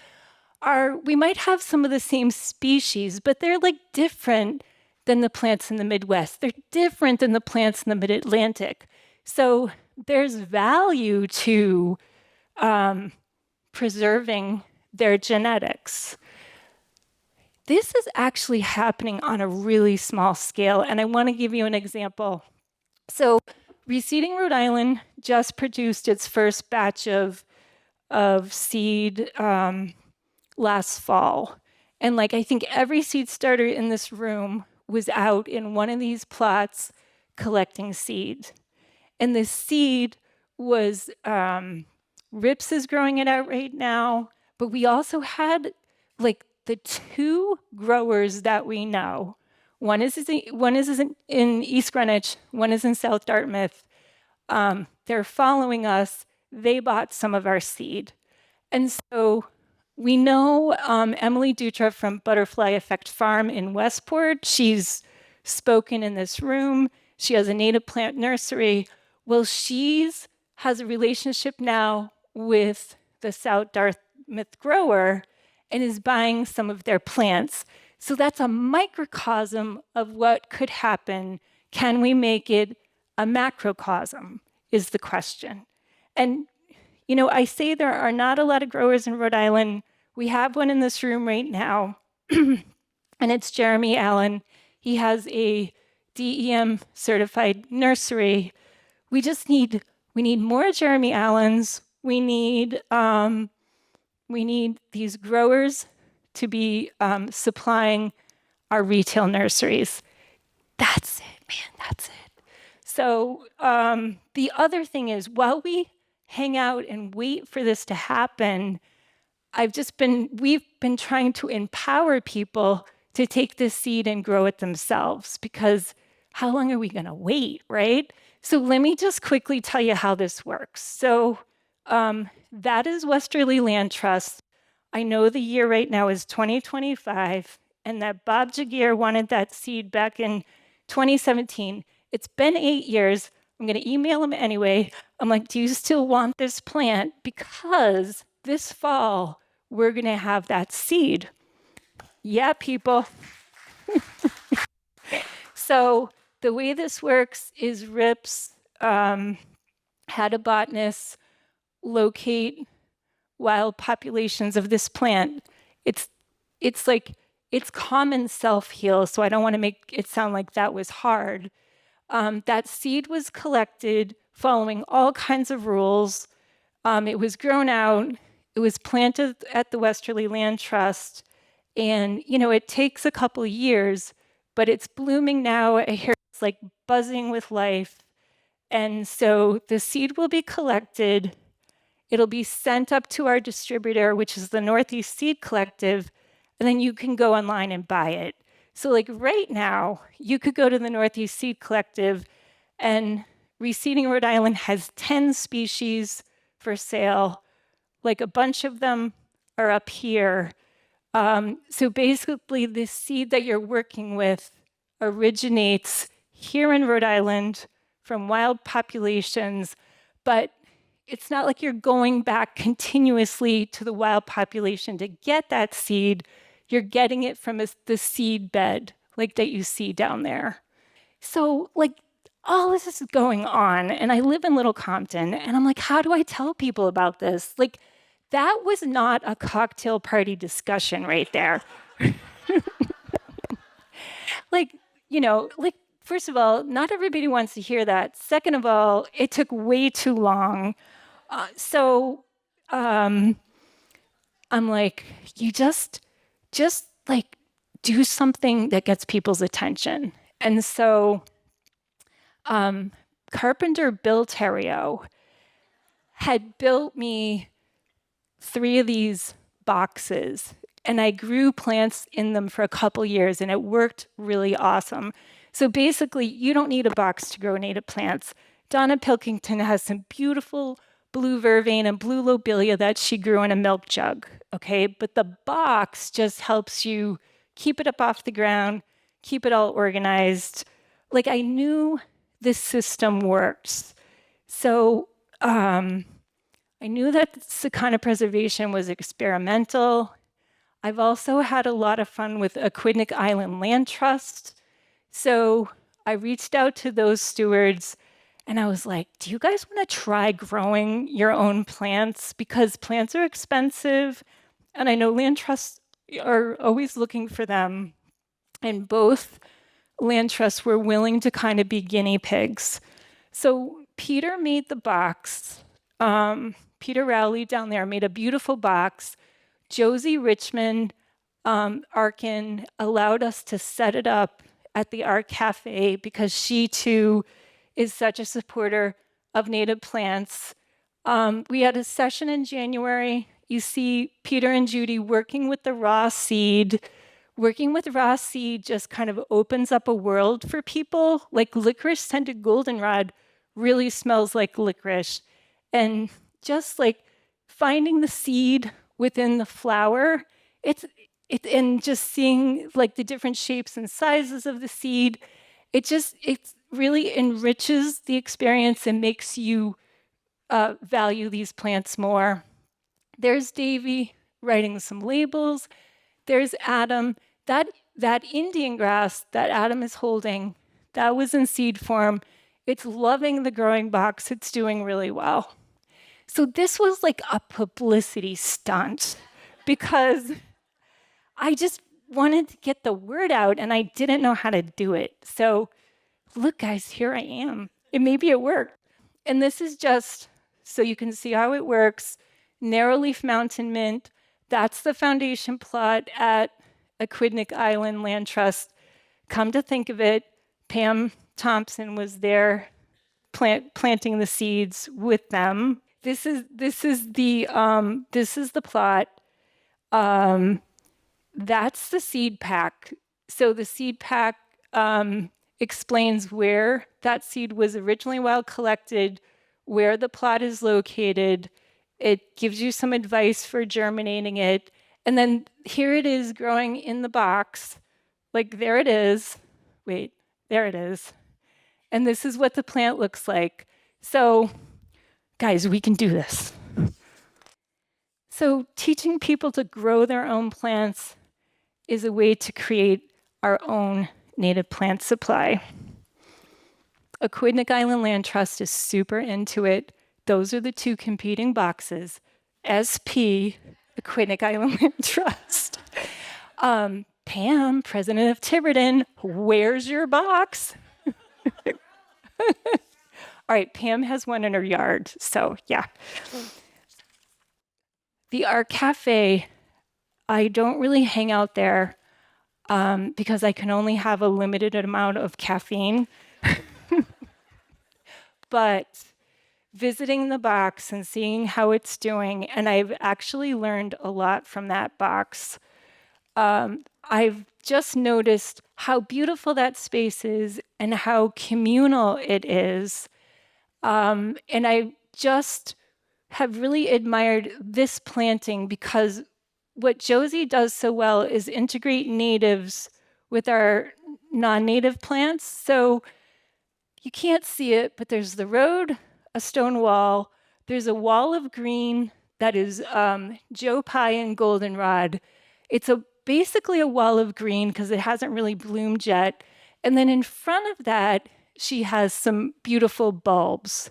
we might have some of the same species, but they're like different than the plants in the Midwest. They're different than the plants in the Mid-Atlantic. So there's value to preserving their genetics. This is actually happening on a really small scale, and I want to give you an example. So Reseeding Rhode Island just produced its first batch of seed last fall. And like I think every seed starter in this room was out in one of these plots collecting seed. And the seed was, RIPS is growing it out right now, but we also had like the two growers that we know. One is in East Greenwich, one is in South Dartmouth. They're following us. They bought some of our seed. And so we know Emily Dutra from Butterfly Effect Farm in Westport. She's spoken in this room. She has a native plant nursery. Well, has a relationship now with the South Dartmouth grower, and is buying some of their plants. So that's a microcosm of what could happen. Can we make it a macrocosm, is the question. And, I say there are not a lot of growers in Rhode Island. We have one in this room right now, and it's Jeremy Allen. He has a DEM certified nursery. We need more Jeremy Allens. We need these growers to be supplying our retail nurseries. That's it, man, that's it. So the other thing is, while we hang out and wait for this to happen, we've been trying to empower people to take this seed and grow it themselves, because how long are we gonna wait, right? So let me just quickly tell you how this works. So that is Westerly Land Trust. I know the year right now is 2025, and that Bob Jagir wanted that seed back in 2017. It's been 8 years. I'm gonna email him anyway. I'm like, do you still want this plant? Because this fall, we're gonna have that seed. Yeah, people. So the way this works is RIPS had a botanist locate wild populations of this plant. It's common self-heal, so I don't want to make it sound like that was hard. That seed was collected following all kinds of rules. It was grown out. It was planted at the Westerly Land Trust. And, it takes a couple years, but it's blooming now. I hear it's like buzzing with life. And so the seed will be collected. It'll be sent up to our distributor, which is the Northeast Seed Collective, and then you can go online and buy it. So like right now, you could go to the Northeast Seed Collective, and Reseeding Rhode Island has 10 species for sale. Like a bunch of them are up here. So basically, the seed that you're working with originates here in Rhode Island from wild populations, but it's not like you're going back continuously to the wild population to get that seed. You're getting it from the seed bed, like that you see down there. So, like, all this is going on, and I live in Little Compton, and I'm like, how do I tell people about this? Like, that was not a cocktail party discussion right there. Like, first of all, not everybody wants to hear that. Second of all, it took way too long. So I'm like, you just like do something that gets people's attention. And so Carpenter Bill Terrio had built me 3 of these boxes, and I grew plants in them for a couple years, and it worked really awesome. So basically, you don't need a box to grow native plants. Donna Pilkington has some beautiful blue vervain and blue lobelia that she grew in a milk jug, okay? But the box just helps you keep it up off the ground, keep it all organized. Like, I knew this system works. So I knew that Sakonnet preservation was experimental. I've also had a lot of fun with Aquidneck Island Land Trust. So I reached out to those stewards, and I was like, do you guys want to try growing your own plants? Because plants are expensive, and I know land trusts are always looking for them. And both land trusts were willing to kind of be guinea pigs. So Peter made the box. Peter Rowley down there made a beautiful box. Josie Richmond, Arkin, allowed us to set it up at the Art Cafe because she too is such a supporter of native plants. We had a session in January. You see Peter and Judy working with the raw seed. Working with raw seed just kind of opens up a world for people. Like licorice scented goldenrod really smells like licorice. And just like finding the seed within the flower, and just seeing like the different shapes and sizes of the seed, it really enriches the experience and makes you value these plants more. There's Davy writing some labels. There's Adam. That Indian grass that Adam is holding, that was in seed form. It's loving the growing box. It's doing really well. So this was like a publicity stunt because I just wanted to get the word out and I didn't know how to do it. So look, guys, here I am. Maybe it worked. And this is just so you can see how it works. Narrowleaf mountain mint. That's the foundation plot at Aquidneck Island Land Trust. Come to think of it, Pam Thompson was there planting the seeds with them. This is the plot. That's the seed pack. So the seed pack explains where that seed was originally wild collected, where the plot is located. It gives you some advice for germinating it. And then here it is growing in the box. Like there it is. Wait, there it is. And this is what the plant looks like. So, guys, we can do this. So teaching people to grow their own plants is a way to create our own native plant supply. Aquidneck Island Land Trust is super into it. Those are the two competing boxes. SP, Aquidneck Island Land Trust. Pam, president of Tiverton, where's your box? All right, Pam has one in her yard, so yeah. The Art Cafe, I don't really hang out there because I can only have a limited amount of caffeine. But visiting the box and seeing how it's doing, and I've actually learned a lot from that box. I've just noticed how beautiful that space is and how communal it is. And I just have really admired this planting because what Josie does so well is integrate natives with our non-native plants. So you can't see it, but there's the road, a stone wall. There's a wall of green that is Joe Pye and goldenrod. It's basically a wall of green because it hasn't really bloomed yet. And then in front of that, she has some beautiful bulbs.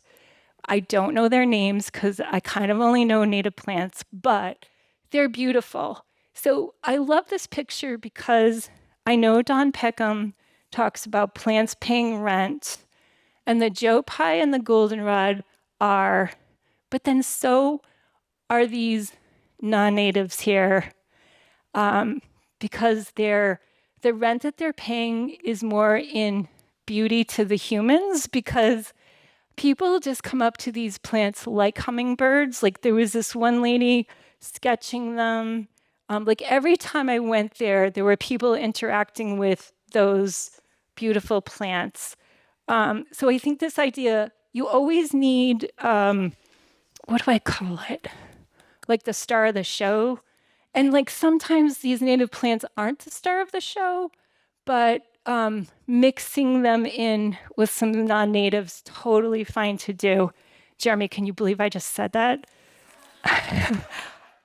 I don't know their names because I kind of only know native plants, but they're beautiful. So I love this picture because I know Don Peckham talks about plants paying rent, and the Joe Pye and the goldenrod are, but then so are these non-natives here because the rent that they're paying is more in beauty to the humans because people just come up to these plants like hummingbirds. Like there was this one lady sketching them. Like every time I went there, there were people interacting with those beautiful plants. So I think this idea, you always need, what do I call it? Like the star of the show. And like sometimes these native plants aren't the star of the show, but mixing them in with some non-natives, totally fine to do. Jeremy, can you believe I just said that?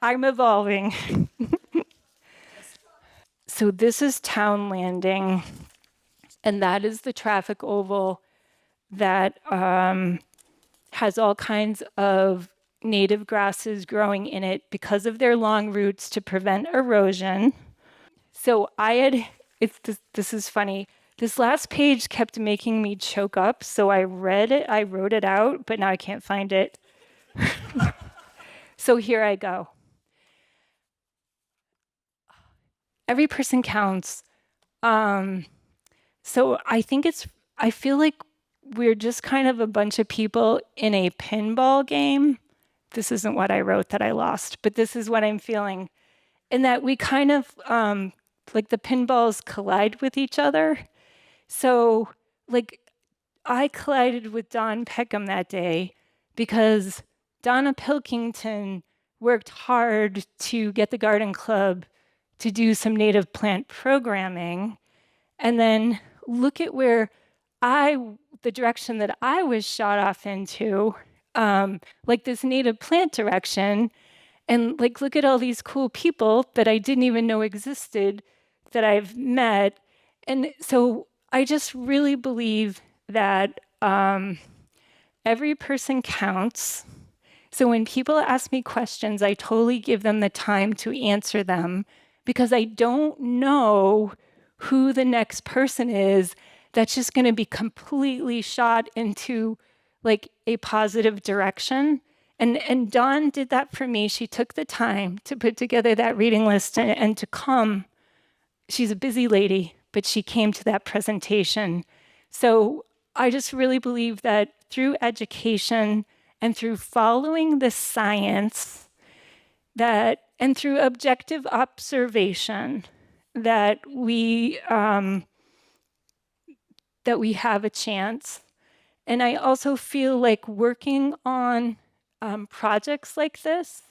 I'm evolving. So this is Town Landing, and that is the traffic oval that has all kinds of native grasses growing in it because of their long roots to prevent erosion. So this is funny. This last page kept making me choke up, so I read it, I wrote it out, but now I can't find it. So here I go. Every person counts. So I feel like we're just kind of a bunch of people in a pinball game. This isn't what I wrote that I lost, but this is what I'm feeling. In that we kind of, like the pinballs collide with each other. So like I collided with Don Peckham that day because Donna Pilkington worked hard to get the Garden Club to do some native plant programming. And then look at where the direction that I was shot off into, like this native plant direction. And like, look at all these cool people that I didn't even know existed that I've met. And so I just really believe that every person counts. So when people ask me questions, I totally give them the time to answer them because I don't know who the next person is that's just going to be completely shot into like a positive direction. And Dawn did that for me. She took the time to put together that reading list and to come. She's a busy lady, but she came to that presentation. So I just really believe that through education and through following the science, that and through objective observation, that we have a chance. And I also feel like working on projects like this,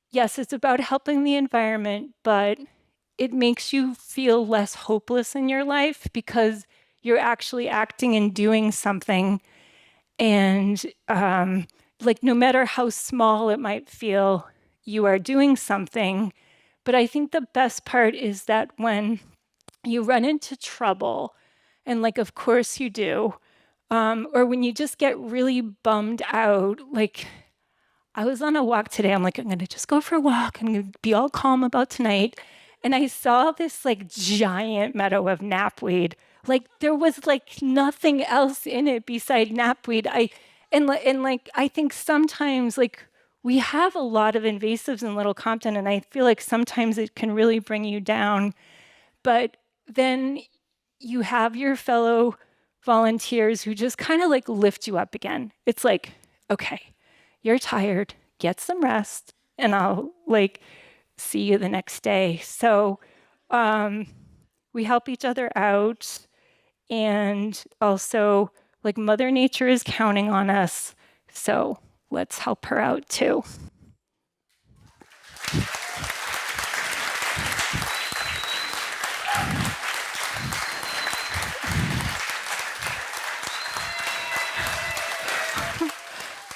yes, it's about helping the environment, but it makes you feel less hopeless in your life because you're actually acting and doing something. And like, no matter how small it might feel, you are doing something. But I think the best part is that when you run into trouble, and like, of course you do, or when you just get really bummed out, like, I was on a walk today. I'm like, I'm going to just go for a walk. I'm going to be all calm about tonight. And I saw this like giant meadow of knapweed. Like there was like nothing else in it beside knapweed. I think sometimes like we have a lot of invasives in Little Compton, and I feel like sometimes it can really bring you down. But then you have your fellow volunteers who just kind of like lift you up again. It's like, okay, you're tired, get some rest, and I'll like see you the next day. So we help each other out, and also like Mother Nature is counting on us, so let's help her out too.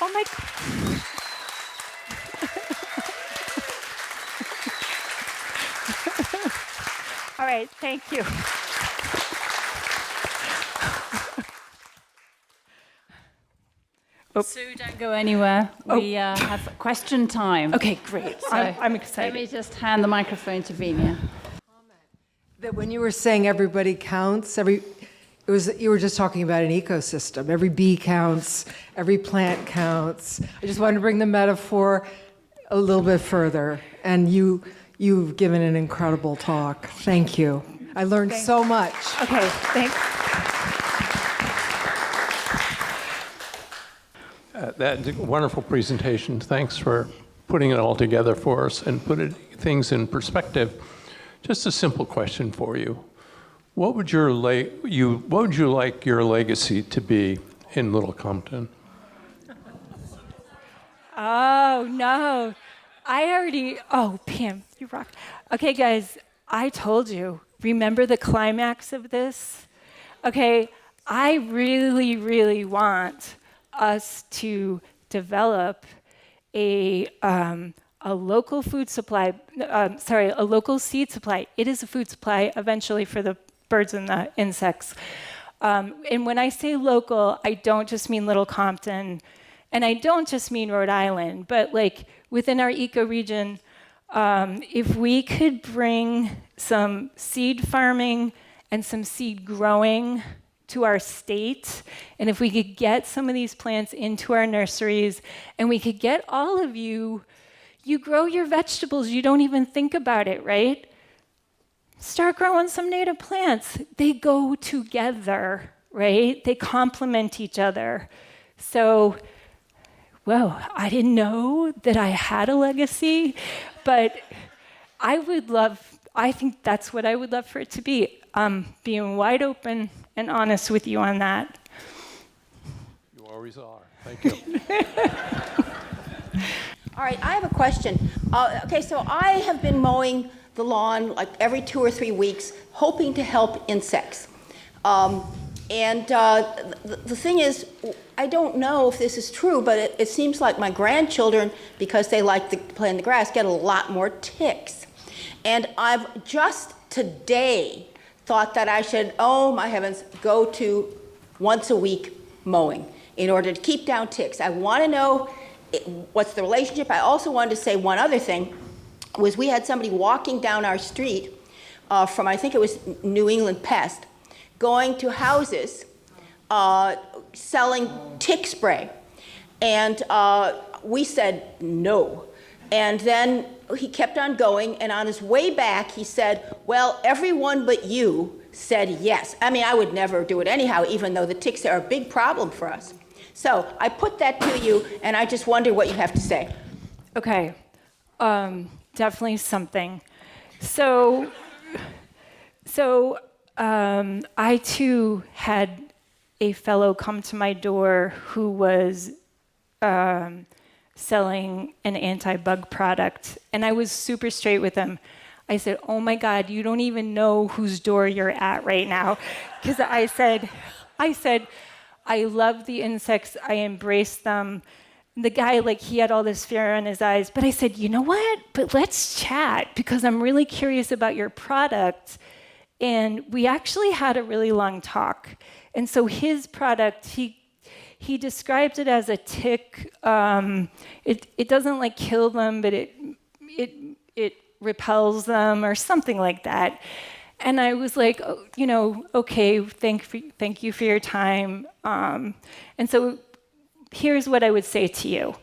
Oh my God. All right, thank you. Sue, don't go anywhere. We have question time. Okay, great. So I'm excited. Let me just hand the microphone to Venia. That when you were saying everybody counts, you were just talking about an ecosystem. Every bee counts, every plant counts. I just wanted to bring the metaphor a little bit further. And you've given an incredible talk. Thank you. I learned so much. Okay, thanks. That's a wonderful presentation. Thanks for putting it all together for us and putting things in perspective. Just a simple question for you. What would you like your legacy to be in Little Compton? Oh, no. Pam, you rock. Okay, guys, I told you. Remember the climax of this? Okay, I really, really want us to develop a local food supply, a local seed supply. It is a food supply eventually for the birds and the insects. And when I say local, I don't just mean Little Compton, and I don't just mean Rhode Island, but like within our ecoregion, if we could bring some seed farming and some seed growing to our state, and if we could get some of these plants into our nurseries, and we could get all of you grow your vegetables, you don't even think about it, right? Start growing some native plants. They go together, right? They complement each other. So, well, I didn't know that I had a legacy, but I think that's what I would love for it to be. Being wide open and honest with you on that. You always are. Thank you. All right, I have a question. Okay, so I have been mowing the lawn like every 2 or 3 weeks, hoping to help insects. And the thing is, I don't know if this is true, but it seems like my grandchildren, because they like to play in the grass, get a lot more ticks. And I've just today thought that I should, oh my heavens, go to once a week mowing in order to keep down ticks. I want to know what's the relationship. I also wanted to say one other thing, was we had somebody walking down our street from, I think it was New England Pest, going to houses selling tick spray. And we said no. And then he kept on going, and on his way back, he said, well, everyone but you said yes. I mean, I would never do it anyhow, even though the ticks are a big problem for us. So I put that to you, and I just wonder what you have to say. Okay, definitely something. So I too had a fellow come to my door who was selling an anti-bug product, and I was super straight with him. I said, oh my God, you don't even know whose door you're at right now. Because I said, I love the insects, I embrace them. And the guy, like, he had all this fear in his eyes, but I said, you know what? But let's chat, because I'm really curious about your product. And we actually had a really long talk. And so his product, he described it as a tick. It doesn't like kill them, but it repels them or something like that. And I was like, oh, you know, okay, thank you for your time. And so here's what I would say to you.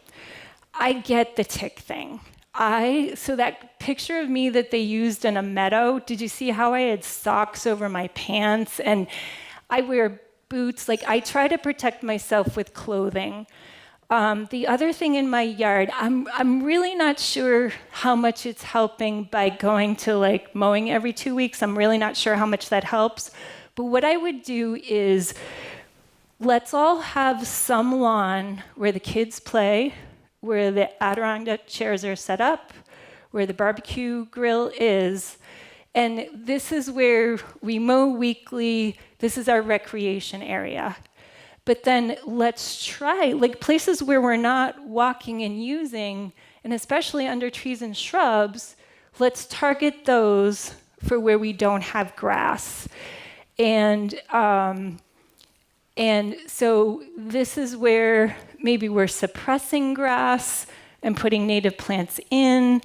I get the tick thing. So that picture of me that they used in a meadow, did you see how I had socks over my pants? And I wear boots. Like, I try to protect myself with clothing. The other thing in my yard, I'm really not sure how much it's helping by going to like mowing every 2 weeks. I'm really not sure how much that helps. But what I would do is, let's all have some lawn where the kids play, where the Adirondack chairs are set up, where the barbecue grill is. And this is where we mow weekly. This is our recreation area. But then let's try, like, places where we're not walking and using, and especially under trees and shrubs, let's target those for where we don't have grass. And so this is where maybe we're suppressing grass and putting native plants in.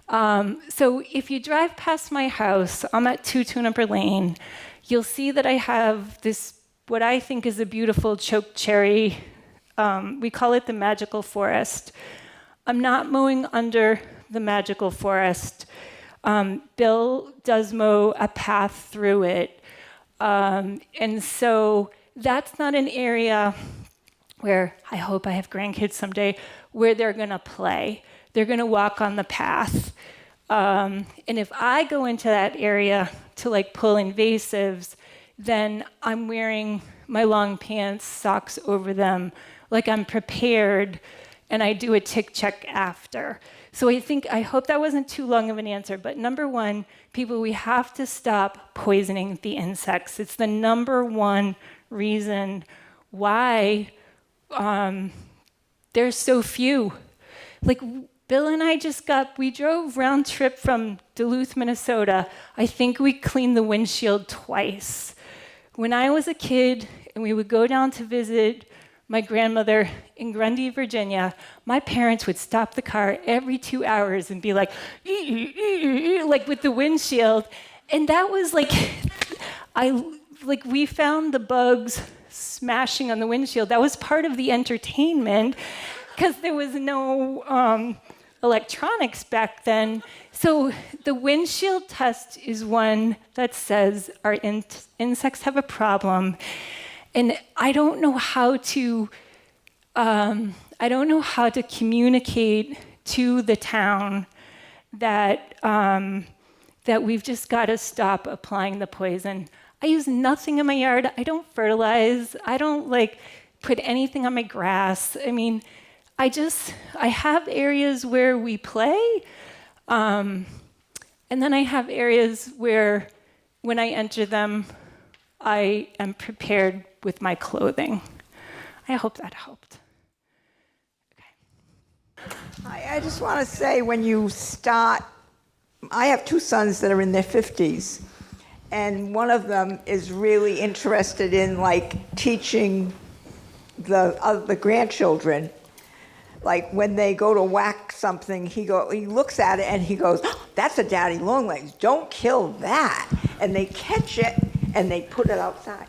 So if you drive past my house, I'm at 2 Tuniper Lane, you'll see that I have this, what I think is a beautiful choke cherry. We call it the magical forest. I'm not mowing under the magical forest. Bill does mow a path through it. And so that's not an area where, I hope I have grandkids someday, where they're gonna play. They're gonna walk on the path. And if I go into that area to like pull invasives, then I'm wearing my long pants, socks over them, like I'm prepared, and I do a tick check after. So I hope that wasn't too long of an answer, but number one, people, we have to stop poisoning the insects. It's the number one reason why there's so few. Like, Bill and I we drove round trip from Duluth, Minnesota. I think we cleaned the windshield twice. When I was a kid and we would go down to visit my grandmother in Grundy, Virginia, my parents would stop the car every 2 hours and be like, like with the windshield. And that was like, we found the bugs smashing on the windshield. That was part of the entertainment because there was no electronics back then. So the windshield test is one that says our insects have a problem. And I don't know how to communicate to the town that we've just got to stop applying the poison. I use nothing in my yard. I don't fertilize. I don't put anything on my grass. I mean, I have areas where we play, and then I have areas where when I enter them, I am prepared with my clothing. I hope that helped. I just want to say, when you start, I have two sons that are in their 50s, and one of them is really interested in like teaching the grandchildren. Like when they go to whack something, he looks at it and he goes, "Oh, that's a daddy long legs. Don't kill that." And they catch it and they put it outside.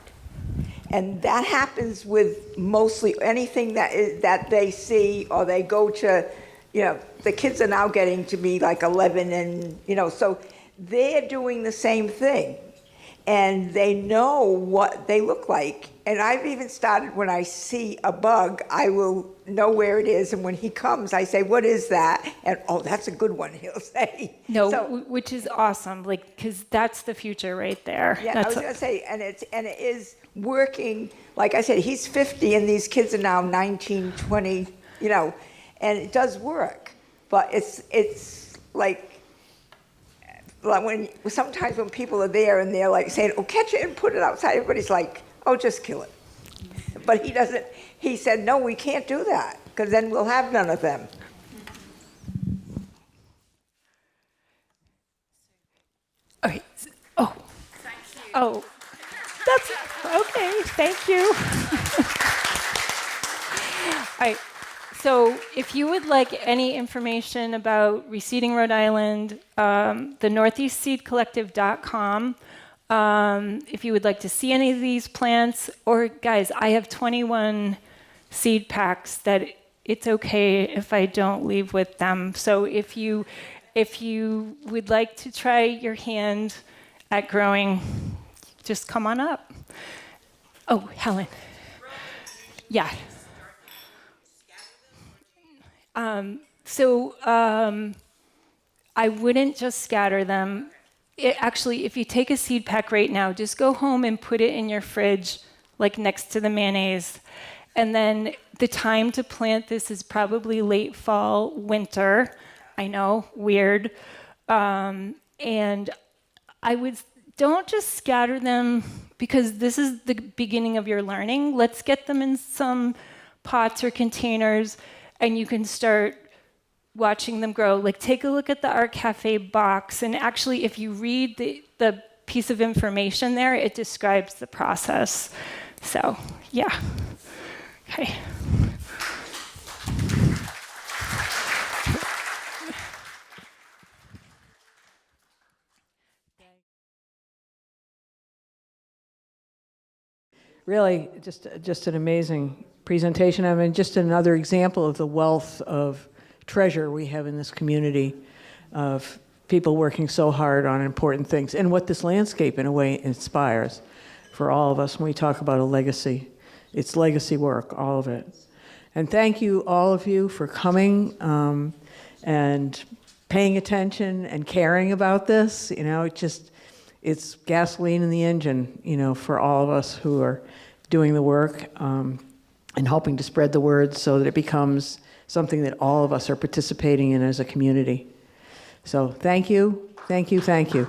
And that happens with mostly anything that they see, or they go to, the kids are now getting to be like 11 and, so they're doing the same thing. And they know what they look like. And I've even started, when I see a bug, I will know where it is. And when he comes, I say, "What is that?" And, "Oh, that's a good one," he'll say. No, So, which is awesome, because that's the future right there. yeah, I was going to say, and it is working. Like I said, he's 50, and these kids are now 19, 20, and it does work. But it's like when sometimes when people are there and they're like saying, "Oh, catch it and put it outside," everybody's like, "Oh, just kill it." But he doesn't. He said, "No, we can't do that, because then we'll have none of them." Okay. Oh, that's okay. Thank you. All right. So if you would like any information about reseeding Rhode Island, the northeastseedcollective.com. If you would like to see any of these plants, or guys, I have 21 seed packs that it's okay if I don't leave with them. So if you would like to try your hand at growing, just come on up. Oh, Helen. Yeah. I wouldn't just scatter them. Actually, if you take a seed pack right now, just go home and put it in your fridge, like next to the mayonnaise. And then the time to plant this is probably late fall, winter. I know, weird. And don't just scatter them, because this is the beginning of your learning. Let's get them in some pots or containers, and you can start watching them grow. Like, take a look at the Art Cafe box, and actually, if you read the piece of information there, it describes the process. So, yeah. Okay. Really, just an amazing presentation. I mean, just another example of the wealth of treasure we have in this community of people working so hard on important things, and what this landscape, in a way, inspires for all of us when we talk about a legacy. It's legacy work, all of it. And thank you, all of you, for coming and paying attention and caring about this. It's gasoline in the engine, for all of us who are doing the work and helping to spread the word so that it becomes something that all of us are participating in as a community. So thank you, thank you, thank you.